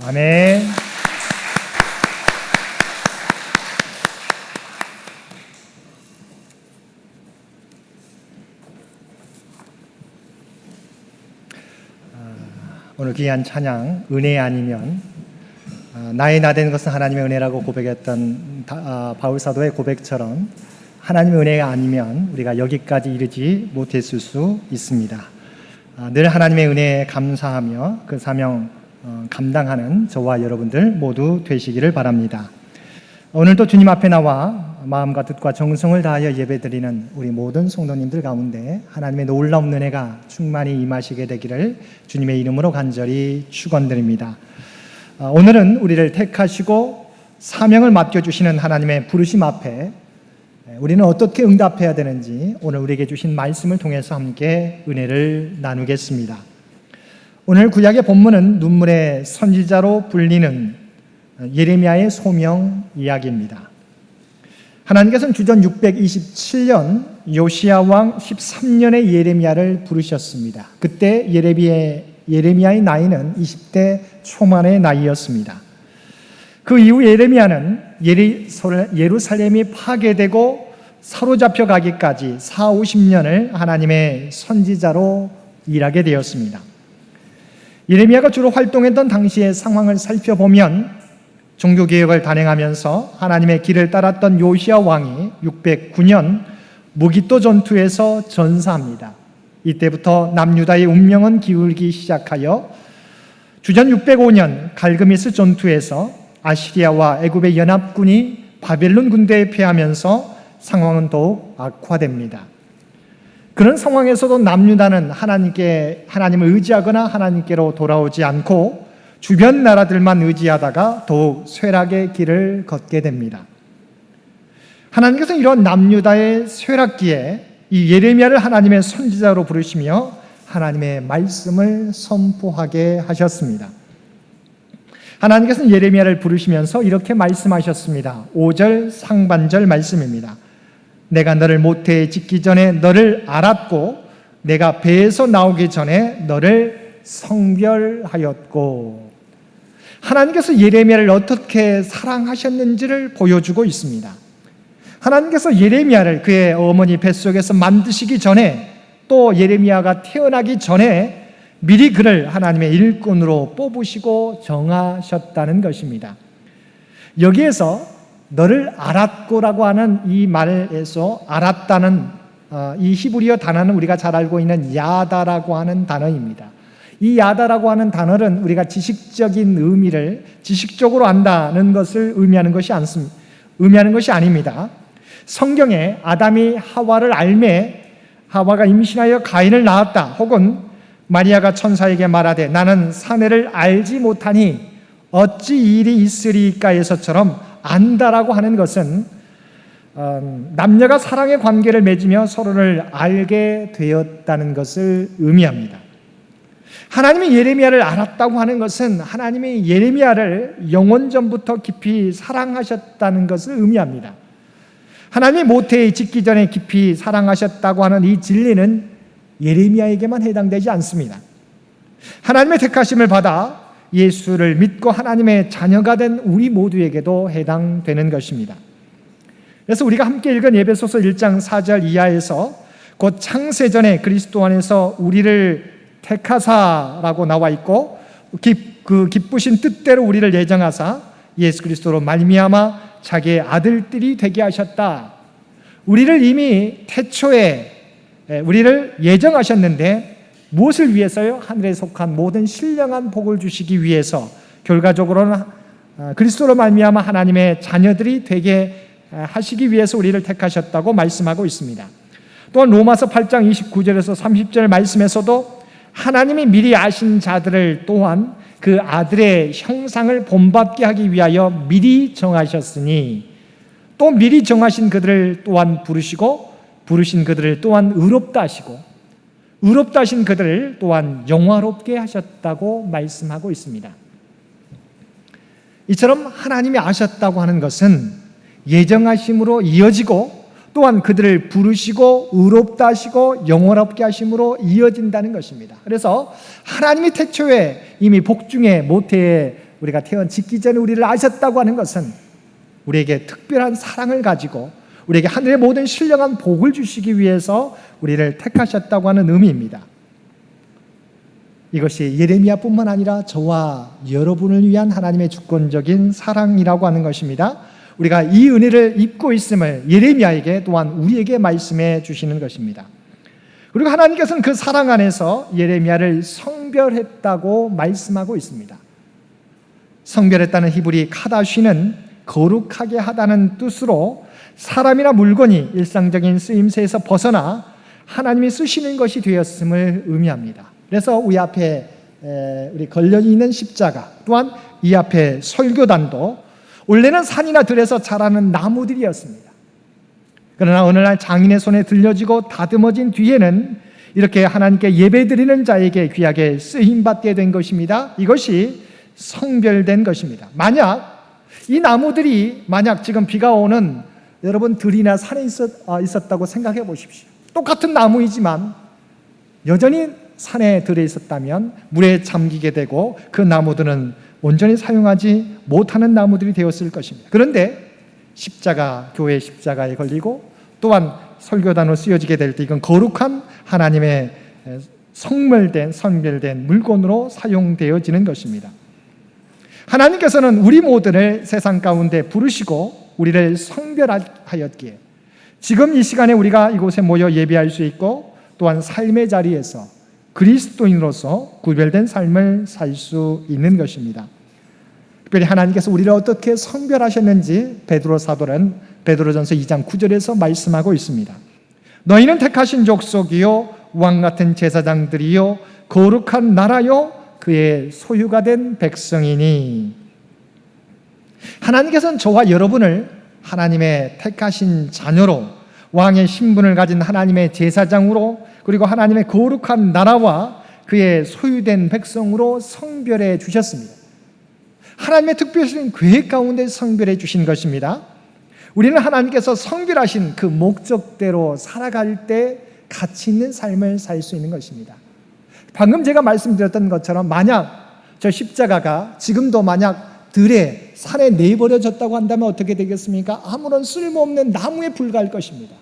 아멘. 오늘 귀한 찬양 은혜 아니면 나의 나 된 것은 하나님의 은혜라고 고백했던 바울 사도의 고백처럼 하나님의 은혜가 아니면 우리가 여기까지 이르지 못했을 수 있습니다. 늘 하나님의 은혜에 감사하며 그 사명 감당하는 저와 여러분들 모두 되시기를 바랍니다. 오늘도 주님 앞에 나와 마음과 뜻과 정성을 다하여 예배드리는 우리 모든 성도님들 가운데 하나님의 놀라운 은혜가 충만히 임하시게 되기를 주님의 이름으로 간절히 축원드립니다. 오늘은 우리를 택하시고 사명을 맡겨주시는 하나님의 부르심 앞에 우리는 어떻게 응답해야 되는지 오늘 우리에게 주신 말씀을 통해서 함께 은혜를 나누겠습니다. 오늘 구약의 본문은 눈물의 선지자로 불리는 예레미야의 소명 이야기입니다. 하나님께서는 주전 627년 요시야 왕 13년의 예레미야를 부르셨습니다. 그때 예레미야의 나이는 20대 초반의 나이였습니다. 그 이후 예레미야는 예루살렘이 파괴되고 사로잡혀 가기까지 40-50년을 하나님의 선지자로 일하게 되었습니다. 예레미야가 주로 활동했던 당시의 상황을 살펴보면 종교개혁을 단행하면서 하나님의 길을 따랐던 요시야 왕이 609년 무기또 전투에서 전사합니다. 이때부터 남유다의 운명은 기울기 시작하여 주전 605년 갈그미스 전투에서 아시리아와 애굽의 연합군이 바벨론 군대에 패하면서 상황은 더욱 악화됩니다. 그런 상황에서도 남유다는 하나님을 의지하거나 하나님께로 돌아오지 않고 주변 나라들만 의지하다가 더욱 쇠락의 길을 걷게 됩니다. 하나님께서 이런 남유다의 쇠락기에 이 예레미야를 하나님의 선지자로 부르시며 하나님의 말씀을 선포하게 하셨습니다. 하나님께서는 예레미야를 부르시면서 이렇게 말씀하셨습니다. 5절 상반절 말씀입니다. 내가 너를 모태에 짓기 전에 너를 알았고 내가 배에서 나오기 전에 너를 성별하였고. 하나님께서 예레미야를 어떻게 사랑하셨는지를 보여주고 있습니다. 하나님께서 예레미야를 그의 어머니 뱃속에서 만드시기 전에 또 예레미야가 태어나기 전에 미리 그를 하나님의 일꾼으로 뽑으시고 정하셨다는 것입니다. 여기에서 너를 알았고라고 하는 이 말에서 알았다는 이 히브리어 단어는 우리가 잘 알고 있는 야다라고 하는 단어입니다. 이 야다라고 하는 단어는 우리가 지식적인 의미를 지식적으로 안다는 것을 의미하는 것이 아닙니다. 성경에 아담이 하와를 알매 하와가 임신하여 가인을 낳았다, 혹은 마리아가 천사에게 말하되 나는 사내를 알지 못하니 어찌 이 일이 있으리까에서처럼 안다라고 하는 것은 남녀가 사랑의 관계를 맺으며 서로를 알게 되었다는 것을 의미합니다. 하나님이 예레미야를 알았다고 하는 것은 하나님이 예레미야를 영원전부터 깊이 사랑하셨다는 것을 의미합니다. 하나님이 모태에 짓기 전에 깊이 사랑하셨다고 하는 이 진리는 예레미야에게만 해당되지 않습니다. 하나님의 택하심을 받아 예수를 믿고 하나님의 자녀가 된 우리 모두에게도 해당되는 것입니다. 그래서 우리가 함께 읽은 에베소서 1장 4절 이하에서 곧 창세전에 그리스도 안에서 우리를 택하사라고 나와 있고 그 기쁘신 뜻대로 우리를 예정하사 예수 그리스도로 말미암아 자기의 아들들이 되게 하셨다. 우리를 이미 태초에 우리를 예정하셨는데 무엇을 위해서요? 하늘에 속한 모든 신령한 복을 주시기 위해서, 결과적으로는 그리스도로 말미암아 하나님의 자녀들이 되게 하시기 위해서 우리를 택하셨다고 말씀하고 있습니다. 또한 로마서 8장 29절에서 30절 말씀에서도 하나님이 미리 아신 자들을 또한 그 아들의 형상을 본받게 하기 위하여 미리 정하셨으니 또 미리 정하신 그들을 또한 부르시고 부르신 그들을 또한 의롭다 하시고 의롭다 하신 그들을 또한 영화롭게 하셨다고 말씀하고 있습니다. 이처럼 하나님이 아셨다고 하는 것은 예정하심으로 이어지고 또한 그들을 부르시고 의롭다 하시고 영원롭게 하심으로 이어진다는 것입니다. 그래서 하나님이 태초에 이미 복중에 모태에 우리가 태어짓기 전에 우리를 아셨다고 하는 것은 우리에게 특별한 사랑을 가지고 우리에게 하늘의 모든 신령한 복을 주시기 위해서 우리를 택하셨다고 하는 의미입니다. 이것이 예레미야뿐만 아니라 저와 여러분을 위한 하나님의 주권적인 사랑이라고 하는 것입니다. 우리가 이 은혜를 입고 있음을 예레미야에게 또한 우리에게 말씀해 주시는 것입니다. 그리고 하나님께서는 그 사랑 안에서 예레미야를 성별했다고 말씀하고 있습니다. 성별했다는 히브리 카다쉬는 거룩하게 하다는 뜻으로 사람이나 물건이 일상적인 쓰임새에서 벗어나 하나님이 쓰시는 것이 되었음을 의미합니다. 그래서 우리 앞에 우리 걸려있는 십자가, 또한 이 앞에 설교단도 원래는 산이나 들에서 자라는 나무들이었습니다. 그러나 어느 날 장인의 손에 들려지고 다듬어진 뒤에는 이렇게 하나님께 예배드리는 자에게 귀하게 쓰임받게 된 것입니다. 이것이 성별된 것입니다. 이 나무들이 만약 지금 비가 오는 여러분 들이나 산에 있었다고 생각해 보십시오. 똑같은 나무이지만 여전히 산에 들에 있었다면 물에 잠기게 되고 그 나무들은 온전히 사용하지 못하는 나무들이 되었을 것입니다. 그런데 교회 십자가에 걸리고 또한 설교단으로 쓰여지게 될 때 이건 거룩한 하나님의 성별된 물건으로 사용되어지는 것입니다. 하나님께서는 우리 모두를 세상 가운데 부르시고 우리를 성별하였기에 지금 이 시간에 우리가 이곳에 모여 예배할 수 있고 또한 삶의 자리에서 그리스도인으로서 구별된 삶을 살 수 있는 것입니다. 특별히 하나님께서 우리를 어떻게 성별하셨는지 베드로 사도는 베드로전서 2장 9절에서 말씀하고 있습니다. 너희는 택하신 족속이요 왕같은 제사장들이요 거룩한 나라요 그의 소유가 된 백성이니. 하나님께서는 저와 여러분을 하나님의 택하신 자녀로 왕의 신분을 가진 하나님의 제사장으로 그리고 하나님의 거룩한 나라와 그의 소유된 백성으로 성별해 주셨습니다. 하나님의 특별하신 계획 가운데 성별해 주신 것입니다. 우리는 하나님께서 성별하신 그 목적대로 살아갈 때 가치 있는 삶을 살 수 있는 것입니다. 방금 제가 말씀드렸던 것처럼 만약 저 십자가가 지금도 만약 들에 산에 내버려졌다고 한다면 어떻게 되겠습니까? 아무런 쓸모없는 나무에 불과할 것입니다.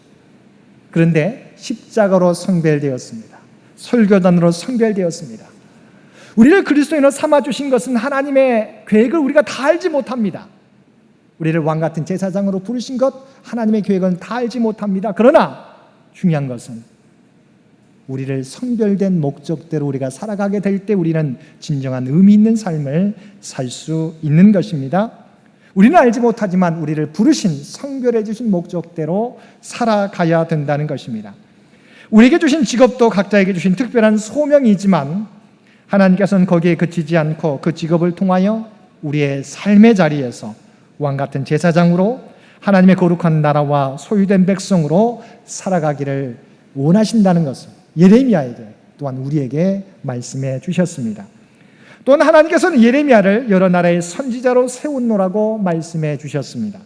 그런데 십자가로 성별되었습니다. 설교단으로 성별되었습니다. 우리를 그리스도인으로 삼아주신 것은 하나님의 계획을 우리가 다 알지 못합니다. 우리를 왕같은 제사장으로 부르신 것, 하나님의 계획은 다 알지 못합니다. 그러나 중요한 것은 우리를 성별된 목적대로 우리가 살아가게 될 때 우리는 진정한 의미 있는 삶을 살 수 있는 것입니다. 우리는 알지 못하지만 우리를 부르신 성별해 주신 목적대로 살아가야 된다는 것입니다. 우리에게 주신 직업도 각자에게 주신 특별한 소명이지만 하나님께서는 거기에 그치지 않고 그 직업을 통하여 우리의 삶의 자리에서 왕같은 제사장으로 하나님의 거룩한 나라와 소유된 백성으로 살아가기를 원하신다는 것을 예레미야에게 또한 우리에게 말씀해 주셨습니다. 또한 하나님께서는 예레미야를 여러 나라의 선지자로 세우노라고 말씀해 주셨습니다.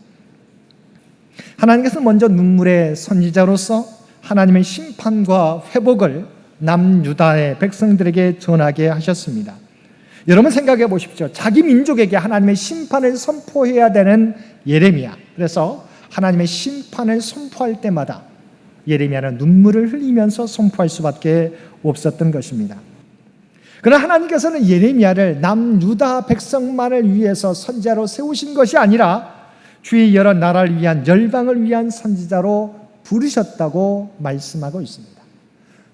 하나님께서는 먼저 눈물의 선지자로서 하나님의 심판과 회복을 남유다의 백성들에게 전하게 하셨습니다. 여러분 생각해 보십시오. 자기 민족에게 하나님의 심판을 선포해야 되는 예레미야. 그래서 하나님의 심판을 선포할 때마다 예레미야는 눈물을 흘리면서 선포할 수밖에 없었던 것입니다. 그러나 하나님께서는 예레미야를 남유다 백성만을 위해서 선지자로 세우신 것이 아니라 주의 여러 나라를 위한 열방을 위한 선지자로 부르셨다고 말씀하고 있습니다.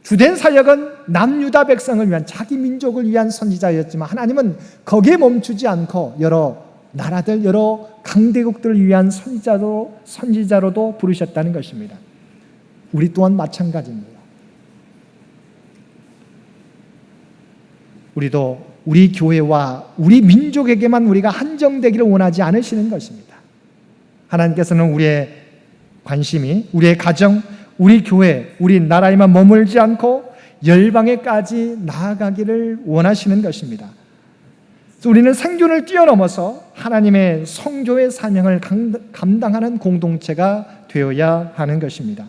주된 사역은 남유다 백성을 위한 자기 민족을 위한 선지자였지만 하나님은 거기에 멈추지 않고 여러 나라들, 여러 강대국들을 위한 선지자로도 부르셨다는 것입니다. 우리 또한 마찬가지입니다. 우리도 우리 교회와 우리 민족에게만 우리가 한정되기를 원하지 않으시는 것입니다. 하나님께서는 우리의 관심이 우리의 가정, 우리 교회, 우리 나라에만 머물지 않고 열방에까지 나아가기를 원하시는 것입니다. 그래서 우리는 생존을 뛰어넘어서 하나님의 성교의 사명을 감당하는 공동체가 되어야 하는 것입니다.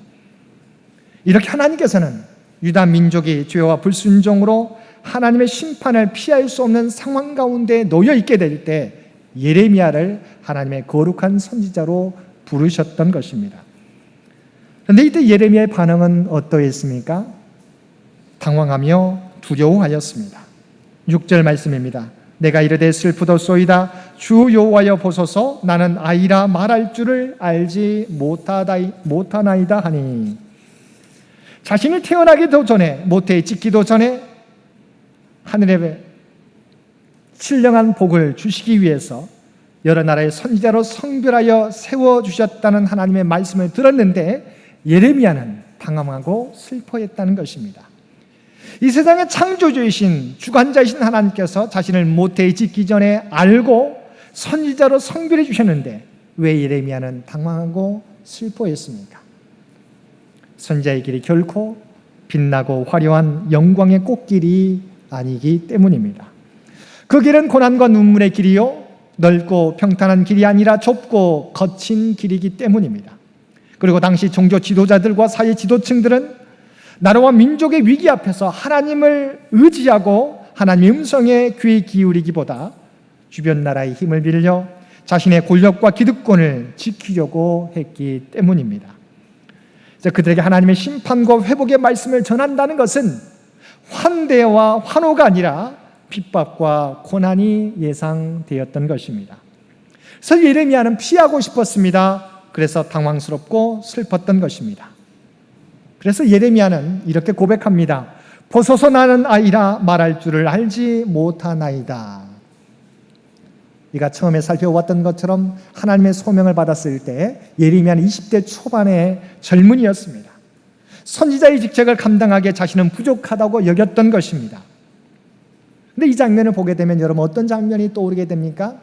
이렇게 하나님께서는 유다 민족이 죄와 불순종으로 하나님의 심판을 피할 수 없는 상황 가운데 놓여 있게 될 때 예레미야를 하나님의 거룩한 선지자로 부르셨던 것입니다. 그런데 이때 예레미야의 반응은 어떠했습니까? 당황하며 두려워하였습니다. 6절 말씀입니다. 내가 이르되 슬프도소이다. 주 여호와여 보소서. 나는 아이라 말할 줄을 알지 못하나이다 하니. 자신이 태어나기도 전에, 모태에 짓기도 전에 하늘의 신령한 복을 주시기 위해서 여러 나라의 선지자로 성별하여 세워주셨다는 하나님의 말씀을 들었는데 예레미야는 당황하고 슬퍼했다는 것입니다. 이 세상의 창조주이신 주관자이신 하나님께서 자신을 모태에 짓기 전에 알고 선지자로 성별해 주셨는데 왜 예레미야는 당황하고 슬퍼했습니까? 선지자의 길이 결코 빛나고 화려한 영광의 꽃길이 아니기 때문입니다. 그 길은 고난과 눈물의 길이요 넓고 평탄한 길이 아니라 좁고 거친 길이기 때문입니다. 그리고 당시 종교 지도자들과 사회 지도층들은 나라와 민족의 위기 앞에서 하나님을 의지하고 하나님의 음성에 귀 기울이기보다 주변 나라의 힘을 빌려 자신의 권력과 기득권을 지키려고 했기 때문입니다. 그들에게 하나님의 심판과 회복의 말씀을 전한다는 것은 환대와 환호가 아니라 핍박과 고난이 예상되었던 것입니다. 그래서 예레미야는 피하고 싶었습니다. 그래서 당황스럽고 슬펐던 것입니다. 그래서 예레미야는 이렇게 고백합니다. 보소서 나는 아이라 말할 줄을 알지 못하나이다. 우리가 처음에 살펴봤던 것처럼 하나님의 소명을 받았을 때 예레미야는 20대 초반의 젊은이였습니다. 선지자의 직책을 감당하기에 자신은 부족하다고 여겼던 것입니다. 그런데 이 장면을 보게 되면 여러분 어떤 장면이 떠오르게 됩니까?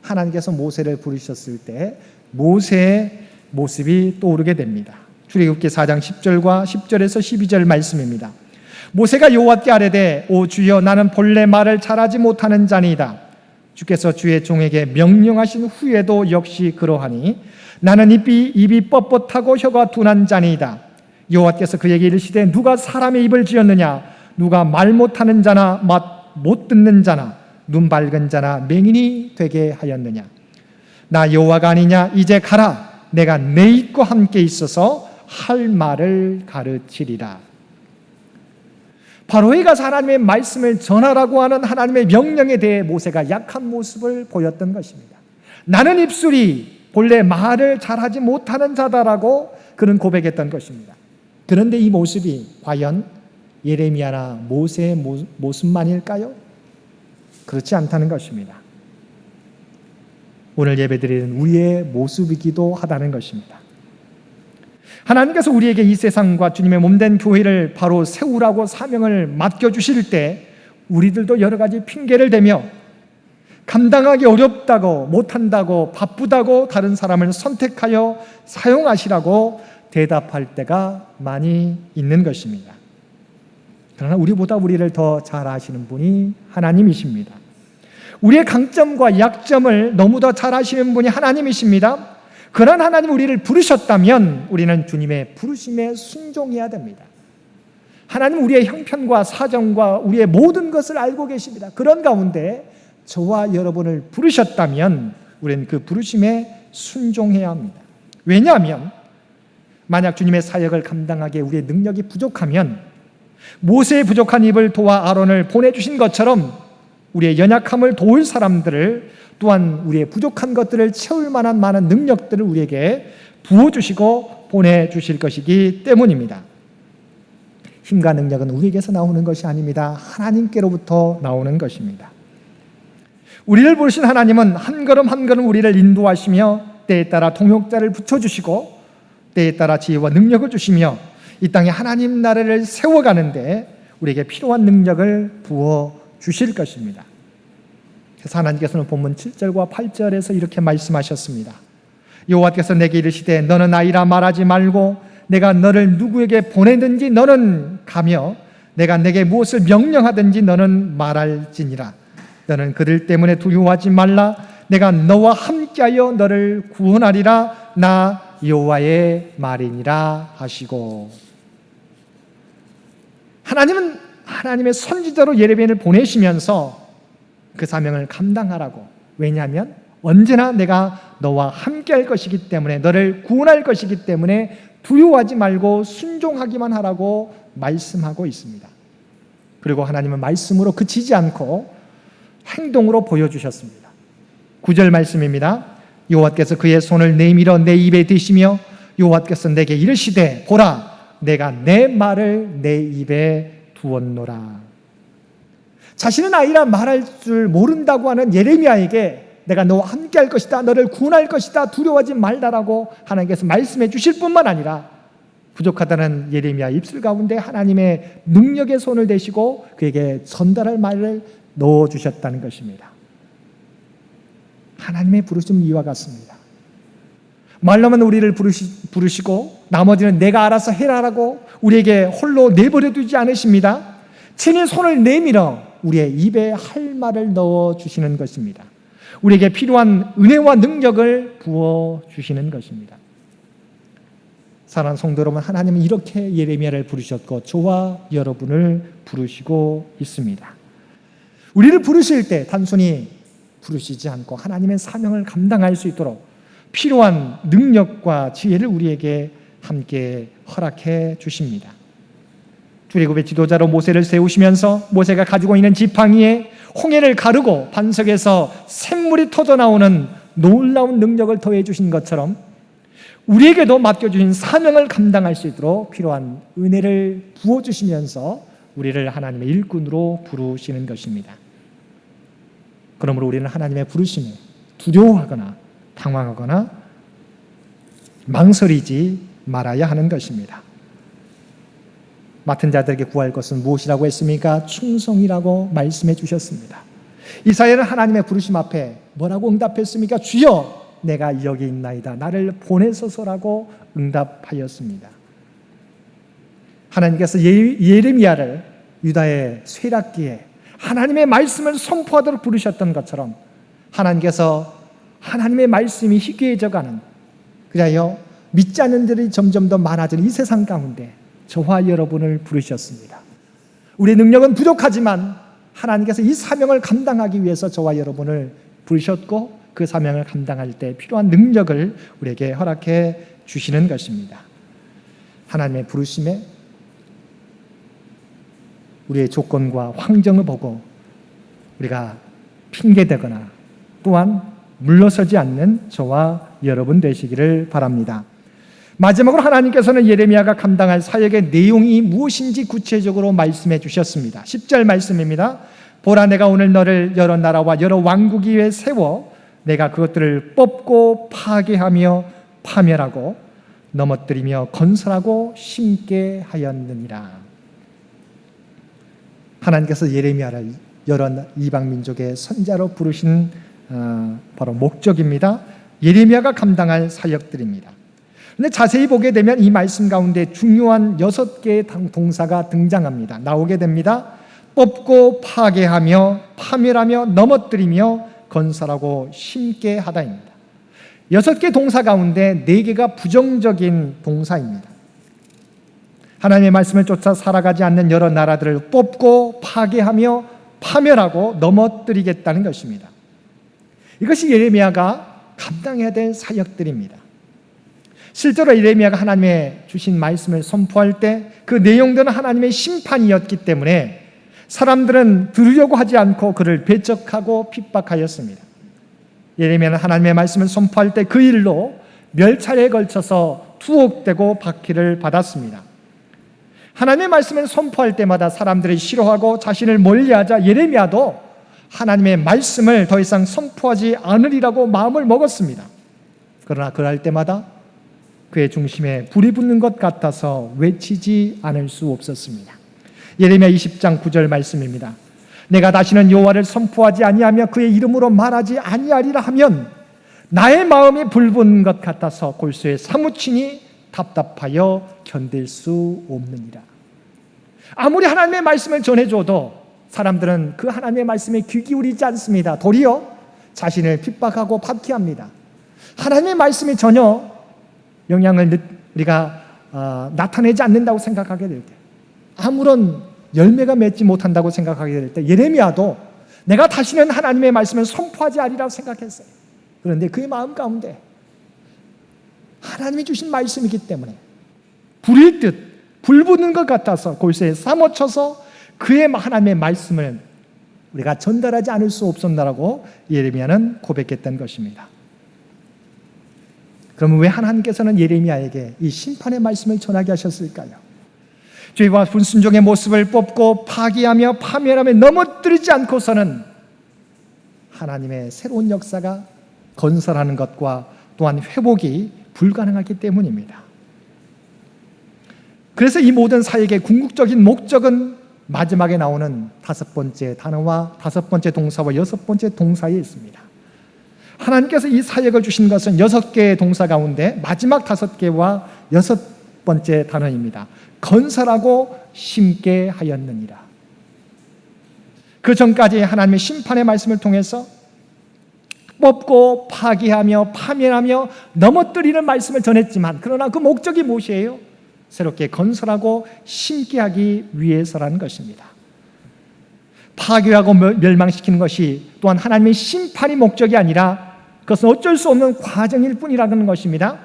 하나님께서 모세를 부르셨을 때 모세의 모습이 떠오르게 됩니다. 출애굽기 4장 10절과 10절에서 12절 말씀입니다. 모세가 여호와께 아뢰되 오 주여 나는 본래 말을 잘하지 못하는 자니이다. 주께서 주의 종에게 명령하신 후에도 역시 그러하니 나는 입이 뻣뻣하고 혀가 둔한 자니이다. 여호와께서 그에게 이르시되 누가 사람의 입을 지었느냐 누가 말 못하는 자나 맛 못 듣는 자나 눈 밝은 자나 맹인이 되게 하였느냐. 나 여호와가 아니냐. 이제 가라. 내가 내 입과 함께 있어서 할 말을 가르치리라. 바로에 가서 하나님의 말씀을 전하라고 하는 하나님의 명령에 대해 모세가 약한 모습을 보였던 것입니다. 나는 입술이 본래 말을 잘하지 못하는 자다라고 그는 고백했던 것입니다. 그런데 이 모습이 과연 예레미야나 모세의 모습만일까요? 그렇지 않다는 것입니다. 오늘 예배드리는 우리의 모습이기도 하다는 것입니다. 하나님께서 우리에게 이 세상과 주님의 몸된 교회를 바로 세우라고 사명을 맡겨주실 때 우리들도 여러 가지 핑계를 대며 감당하기 어렵다고 못한다고 바쁘다고 다른 사람을 선택하여 사용하시라고 대답할 때가 많이 있는 것입니다. 그러나 우리보다 우리를 더 잘 아시는 분이 하나님이십니다. 우리의 강점과 약점을 너무도 잘 아시는 분이 하나님이십니다. 그런 하나님 우리를 부르셨다면 우리는 주님의 부르심에 순종해야 됩니다. 하나님 우리의 형편과 사정과 우리의 모든 것을 알고 계십니다. 그런 가운데 저와 여러분을 부르셨다면 우리는 그 부르심에 순종해야 합니다. 왜냐하면 만약 주님의 사역을 감당하기에 우리의 능력이 부족하면 모세의 부족한 입을 도와 아론을 보내주신 것처럼 우리의 연약함을 도울 사람들을 또한 우리의 부족한 것들을 채울 만한 많은 능력들을 우리에게 부어주시고 보내주실 것이기 때문입니다. 힘과 능력은 우리에게서 나오는 것이 아닙니다. 하나님께로부터 나오는 것입니다. 우리를 부르신 하나님은 한 걸음 한 걸음 우리를 인도하시며 때에 따라 동역자를 붙여주시고 때에 따라 지혜와 능력을 주시며 이 땅에 하나님 나라를 세워가는데 우리에게 필요한 능력을 부어주실 것입니다. 그래서 하나님께서는 본문 7절과 8절에서 이렇게 말씀하셨습니다. 여호와께서 내게 이르시되 너는 아이라 말하지 말고 내가 너를 누구에게 보내든지 너는 가며 내가 내게 무엇을 명령하든지 너는 말할지니라. 너는 그들 때문에 두려워하지 말라. 내가 너와 함께하여 너를 구원하리라. 나 여호와의 말이니라 하시고. 하나님은 하나님의 선지자로 예레미야를 보내시면서 그 사명을 감당하라고. 왜냐하면 언제나 내가 너와 함께 할 것이기 때문에, 너를 구원할 것이기 때문에 두려워하지 말고 순종하기만 하라고 말씀하고 있습니다. 그리고 하나님은 말씀으로 그치지 않고 행동으로 보여주셨습니다. 9절 말씀입니다. 여호와께서 그의 손을 내밀어 내 입에 대시며 여호와께서 내게 이르시되 보라 내가 내 말을 내 입에 두었노라. 자신은 아이라 말할 줄 모른다고 하는 예레미야에게 내가 너와 함께 할 것이다, 너를 구원할 것이다, 두려워하지 말라라고 하나님께서 말씀해 주실 뿐만 아니라 부족하다는 예레미야 입술 가운데 하나님의 능력의 손을 대시고 그에게 전달할 말을 넣어주셨다는 것입니다. 하나님의 부르심은 이와 같습니다. 말로만 우리를 부르시고 나머지는 내가 알아서 해라라고 우리에게 홀로 내버려 두지 않으십니다. 친히 손을 내밀어 우리의 입에 할 말을 넣어주시는 것입니다. 우리에게 필요한 은혜와 능력을 부어주시는 것입니다. 사랑하는 성도 여러분, 하나님은 이렇게 예레미야를 부르셨고 저와 여러분을 부르시고 있습니다. 우리를 부르실 때 단순히 부르시지 않고 하나님의 사명을 감당할 수 있도록 필요한 능력과 지혜를 우리에게 함께 허락해 주십니다. 출애굽의 지도자로 모세를 세우시면서 모세가 가지고 있는 지팡이에 홍해를 가르고 반석에서 샘물이 터져나오는 놀라운 능력을 더해 주신 것처럼 우리에게도 맡겨주신 사명을 감당할 수 있도록 필요한 은혜를 부어주시면서 우리를 하나님의 일꾼으로 부르시는 것입니다. 그러므로 우리는 하나님의 부르심에 두려워하거나 당황하거나 망설이지 말아야 하는 것입니다. 맡은 자들에게 구할 것은 무엇이라고 했습니까? 충성이라고 말씀해 주셨습니다. 이사야는 하나님의 부르심 앞에 뭐라고 응답했습니까? 주여 내가 여기 있나이다, 나를 보내소서라고 응답하였습니다. 하나님께서 예레미야를 유다의 쇠락기에 하나님의 말씀을 선포하도록 부르셨던 것처럼 하나님께서 하나님의 말씀이 희귀해져가는, 그리하여 믿지 않는 자들이 점점 더 많아지는 이 세상 가운데 저와 여러분을 부르셨습니다. 우리의 능력은 부족하지만 하나님께서 이 사명을 감당하기 위해서 저와 여러분을 부르셨고 그 사명을 감당할 때 필요한 능력을 우리에게 허락해 주시는 것입니다. 하나님의 부르심에 우리의 조건과 환경을 보고 우리가 핑계대거나 또한 물러서지 않는 저와 여러분 되시기를 바랍니다. 마지막으로 하나님께서는 예레미야가 감당할 사역의 내용이 무엇인지 구체적으로 말씀해 주셨습니다. 10절 말씀입니다. 보라 내가 오늘 너를 여러 나라와 여러 왕국 위에 세워 내가 그것들을 뽑고 파괴하며 파멸하고 넘어뜨리며 건설하고 심게 하였느니라. 하나님께서 예레미야를 여러 이방 민족의 선자로 부르신 바로 목적입니다. 예레미야가 감당할 사역들입니다. 그런데 자세히 보게 되면 이 말씀 가운데 중요한 6개의 동사가 등장합니다. 나오게 됩니다. 뽑고 파괴하며 파멸하며 넘어뜨리며 건설하고 심게 하다입니다. 6개 동사 가운데 4개가 부정적인 동사입니다. 하나님의 말씀을 쫓아 살아가지 않는 여러 나라들을 뽑고 파괴하며 파멸하고 넘어뜨리겠다는 것입니다. 이것이 예레미야가 감당해야 될 사역들입니다. 실제로 예레미야가 하나님의 주신 말씀을 선포할 때 그 내용들은 하나님의 심판이었기 때문에 사람들은 들으려고 하지 않고 그를 배척하고 핍박하였습니다. 예레미야는 하나님의 말씀을 선포할 때 그 일로 몇 차례에 걸쳐서 투옥되고 박해를 받았습니다. 하나님의 말씀을 선포할 때마다 사람들이 싫어하고 자신을 멀리하자 예레미야도 하나님의 말씀을 더 이상 선포하지 않으리라고 마음을 먹었습니다. 그러나 그럴 때마다 그의 중심에 불이 붙는 것 같아서 외치지 않을 수 없었습니다. 예레미야 20장 9절 말씀입니다. 내가 다시는 여호와를 선포하지 아니하며 그의 이름으로 말하지 아니하리라 하면 나의 마음이 불붙는 것 같아서 골수에 사무치니 답답하여 견딜 수 없느니라. 아무리 하나님의 말씀을 전해줘도 사람들은 그 하나님의 말씀에 귀 기울이지 않습니다. 도리어 자신을 핍박하고 박해합니다. 하나님의 말씀이 전혀 영향을 우리가 나타내지 않는다고 생각하게 될 때 아무런 열매가 맺지 못한다고 생각하게 될 때 예레미야도 내가 다시는 하나님의 말씀을 선포하지 않으리라고 생각했어요. 그런데 그의 마음 가운데 하나님이 주신 말씀이기 때문에 불일 듯 불 붙는 것 같아서 골수에 사무쳐서 그의 하나님의 말씀을 우리가 전달하지 않을 수 없었다라고 예레미야는 고백했던 것입니다. 그러면 왜 하나님께서는 예레미야에게 이 심판의 말씀을 전하게 하셨을까요? 죄와 불순종의 모습을 뽑고 파기하며 파멸하며 넘어뜨리지 않고서는 하나님의 새로운 역사가 건설하는 것과 또한 회복이 불가능하기 때문입니다. 그래서 이 모든 사역의 궁극적인 목적은 마지막에 나오는 5번째 단어와 5번째 동사와 6번째 동사에 있습니다. 하나님께서 이 사역을 주신 것은 6개의 동사 가운데 마지막 5개와 6번째 단어입니다. 건설하고 심게 하였느니라. 그 전까지 하나님의 심판의 말씀을 통해서 뽑고 파기하며 파멸하며 넘어뜨리는 말씀을 전했지만 그러나 그 목적이 무엇이에요? 새롭게 건설하고 심게 하기 위해서라는 것입니다. 파괴하고 멸망시키는 것이 또한 하나님의 심판이 목적이 아니라 그것은 어쩔 수 없는 과정일 뿐이라는 것입니다.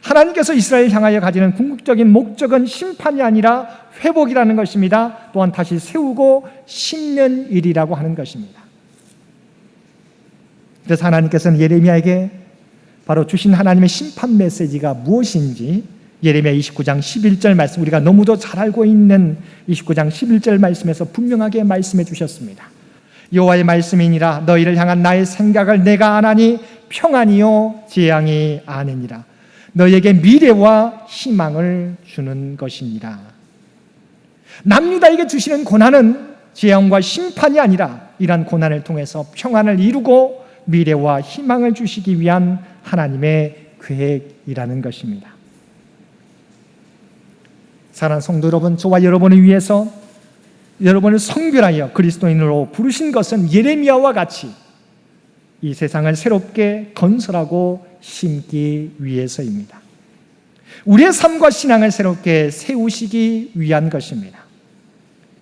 하나님께서 이스라엘 향하여 가지는 궁극적인 목적은 심판이 아니라 회복이라는 것입니다. 또한 다시 세우고 심는 일이라고 하는 것입니다. 그래서 하나님께서는 예레미야에게 바로 주신 하나님의 심판 메시지가 무엇인지 예레미야 29장 11절 말씀, 우리가 너무도 잘 알고 있는 29장 11절 말씀에서 분명하게 말씀해 주셨습니다. 여호와의 말씀이니라. 너희를 향한 나의 생각을 내가 아나니 평안이요 재앙이 아니니라. 너희에게 미래와 희망을 주는 것이니라. 남유다에게 주시는 고난은 재앙과 심판이 아니라 이러한 고난을 통해서 평안을 이루고 미래와 희망을 주시기 위한 하나님의 계획이라는 것입니다. 사랑하는 성도 여러분, 저와 여러분을 위해서 여러분을 성별하여 그리스도인으로 부르신 것은 예레미야와 같이 이 세상을 새롭게 건설하고 심기 위해서입니다. 우리의 삶과 신앙을 새롭게 세우시기 위한 것입니다.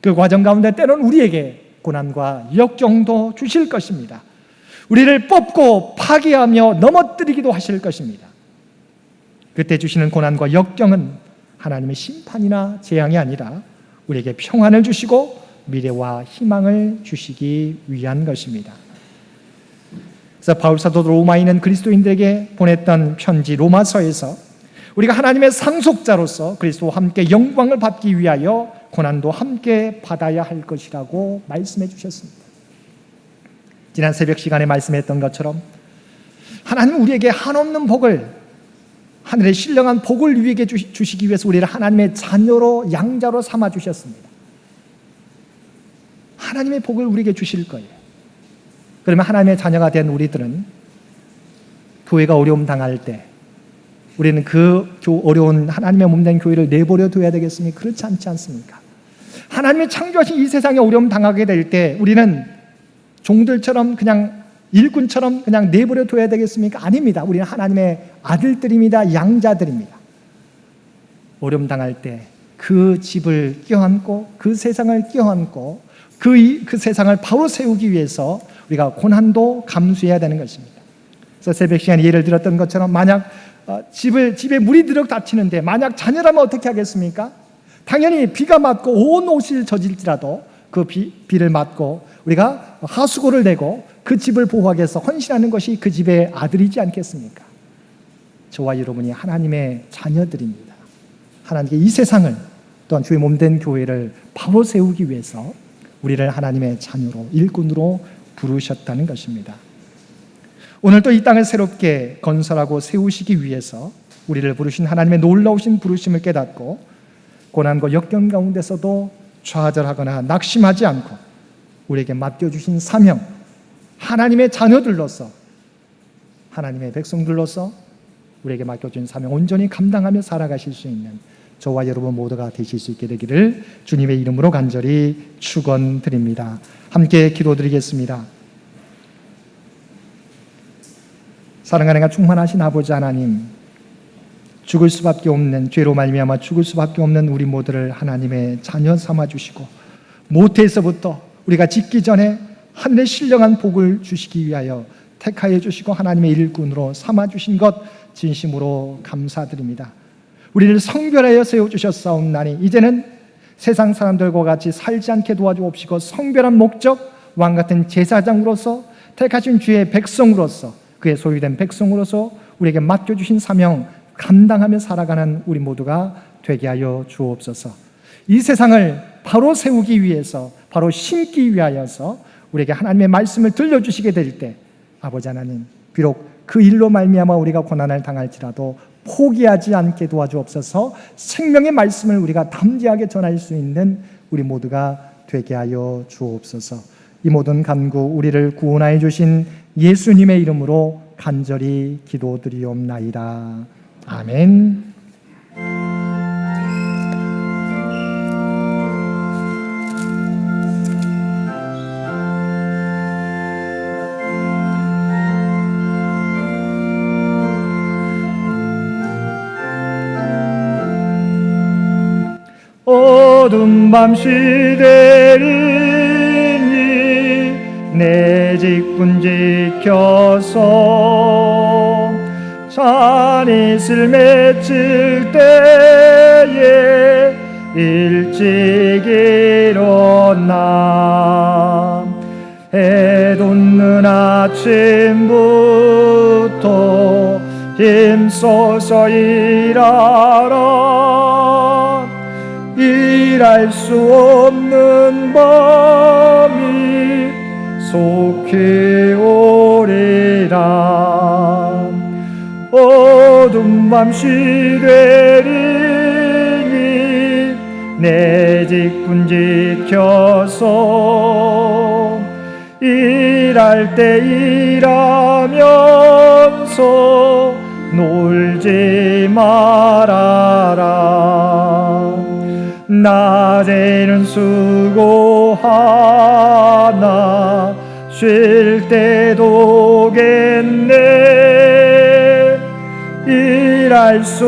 그 과정 가운데 때로는 우리에게 고난과 역경도 주실 것입니다. 우리를 뽑고 파괴하며 넘어뜨리기도 하실 것입니다. 그때 주시는 고난과 역경은 하나님의 심판이나 재앙이 아니라 우리에게 평안을 주시고 미래와 희망을 주시기 위한 것입니다. 그래서 바울 사도도 로마에 있는 그리스도인들에게 보냈던 편지 로마서에서 우리가 하나님의 상속자로서 그리스도와 함께 영광을 받기 위하여 고난도 함께 받아야 할 것이라고 말씀해 주셨습니다. 지난 새벽 시간에 말씀했던 것처럼 하나님은 우리에게 한없는 복을, 하늘의 신령한 복을 우리에게 주시기 위해서 우리를 하나님의 자녀로 양자로 삼아 주셨습니다. 하나님의 복을 우리에게 주실 거예요. 그러면 하나님의 자녀가 된 우리들은 교회가 어려움 당할 때 우리는 그 어려운 하나님의 몸된 교회를 내버려 둬야 되겠습니까? 그렇지 않지 않습니까? 하나님의 창조하신 이 세상에 어려움 당하게 될 때 우리는 종들처럼 그냥 일꾼처럼 그냥 내버려 둬야 되겠습니까? 아닙니다. 우리는 하나님의 아들들입니다. 양자들입니다. 어려움 당할 때 그 집을 껴안고 그 세상을 껴안고 그 세상을 바로 세우기 위해서 우리가 고난도 감수해야 되는 것입니다. 그래서 새벽 시간에 예를 들었던 것처럼 만약 집에 물이 들어 닫히는데 만약 자녀라면 어떻게 하겠습니까? 당연히 비가 맞고 온 옷을 젖을지라도 그 비를 맞고 우리가 하수고를 내고 그 집을 보호하기 위해서 헌신하는 것이 그 집의 아들이지 않겠습니까? 저와 여러분이 하나님의 자녀들입니다. 하나님께 이 세상을 또한 주의 몸된 교회를 바로 세우기 위해서 우리를 하나님의 자녀로 일꾼으로 부르셨다는 것입니다. 오늘 또 이 땅을 새롭게 건설하고 세우시기 위해서 우리를 부르신 하나님의 놀라우신 부르심을 깨닫고 고난과 역경 가운데서도 좌절하거나 낙심하지 않고 우리에게 맡겨주신 사명, 하나님의 자녀들로서 하나님의 백성들로서 우리에게 맡겨준 사명 온전히 감당하며 살아가실 수 있는 저와 여러분 모두가 되실 수 있게 되기를 주님의 이름으로 간절히 축원드립니다. 함께 기도드리겠습니다. 사랑하는 충만하신 아버지 하나님, 죽을 수밖에 없는 죄로 말미암아 죽을 수밖에 없는 우리 모두를 하나님의 자녀 삼아 주시고 모태에서부터 우리가 짓기 전에 하늘의 신령한 복을 주시기 위하여 택하여 주시고 하나님의 일꾼으로 삼아주신 것 진심으로 감사드립니다. 우리를 성별하여 세워주셨사옵나니 이제는 세상 사람들과 같이 살지 않게 도와주옵시고 성별한 목적, 왕같은 제사장으로서 택하신 주의 백성으로서 그의 소유된 백성으로서 우리에게 맡겨주신 사명 감당하며 살아가는 우리 모두가 되게 하여 주옵소서. 이 세상을 바로 세우기 위해서, 바로 심기 위하여서 우리에게 하나님의 말씀을 들려주시게 될 때 아버지 하나님, 비록 그 일로 말미암아 우리가 고난을 당할지라도 포기하지 않게 도와주옵소서. 생명의 말씀을 우리가 담대하게 전할 수 있는 우리 모두가 되게 하여 주옵소서. 이 모든 간구 우리를 구원하여 주신 예수님의 이름으로 간절히 기도드리옵나이다. 아멘. 어두운 밤 시대리니 내 직분 지켜서 잔이슬 맺힐 때에 일찍 일어나 해 돋는 아침부터 힘써서 일하라. 일할 수 없는 밤이 속히 오리라. 어두운 밤 시되리니 내 직분 지켜서 일할 때 일하면서 놀지 말아라. 낮에는 수고하나 쉴 때도 겠네. 일할 수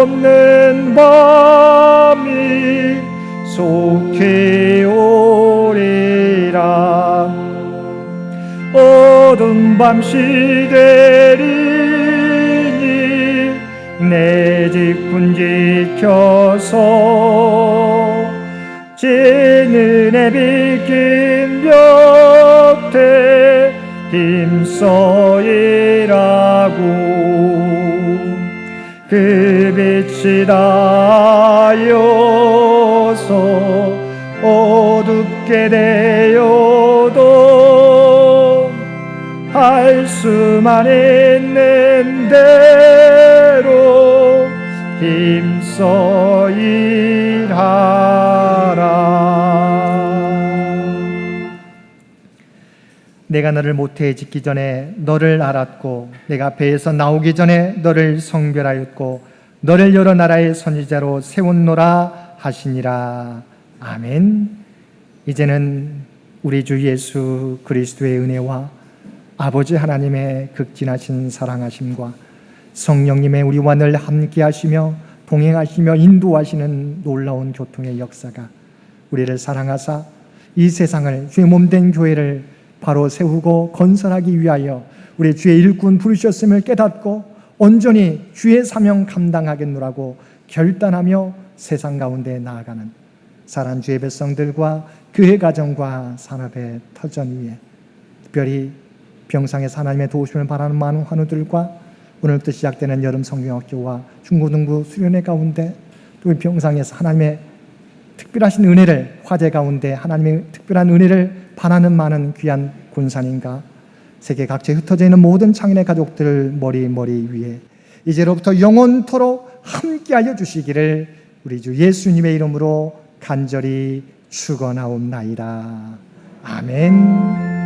없는 밤이 속히 오리라. 어두운 밤 시되리니 내 직분 지켜서 지는 해 비긴 곁에 힘써 일하고 그 빛이 닿아여서 어둡게 되어도 할 수만 있는 대로 힘써 일하라. 내가 너를 모태에 짓기 전에 너를 알았고 내가 배에서 나오기 전에 너를 성별하였고 너를 여러 나라의 선지자로 세웠노라 하시니라. 아멘. 이제는 우리 주 예수 그리스도의 은혜와 아버지 하나님의 극진하신 사랑하심과 성령님의 우리와 늘 함께 하시며 동행하시며 인도하시는 놀라운 교통의 역사가 우리를 사랑하사 이 세상을 주의 몸된 교회를 바로 세우고 건설하기 위하여 우리 주의 일꾼 부르셨음을 깨닫고 온전히 주의 사명 감당하겠노라고 결단하며 세상 가운데 나아가는 사랑 주의 백성들과 그의 가정과 산업의 터전 위에 특별히 병상에서 하나님의 도우심을 바라는 많은 환우들과 오늘부터 시작되는 여름 성경학교와 중고등부 수련회 가운데 또 병상에서 하나님의 특별하신 은혜를 화재 가운데 하나님의 특별한 은혜를 바라는 많은 귀한 군산인가 세계 각지에 흩어져 있는 모든 창인의 가족들 머리 위에 이제로부터 영원토록 함께하여 주시기를 우리 주 예수님의 이름으로 간절히 축원하옵나이다. 아멘.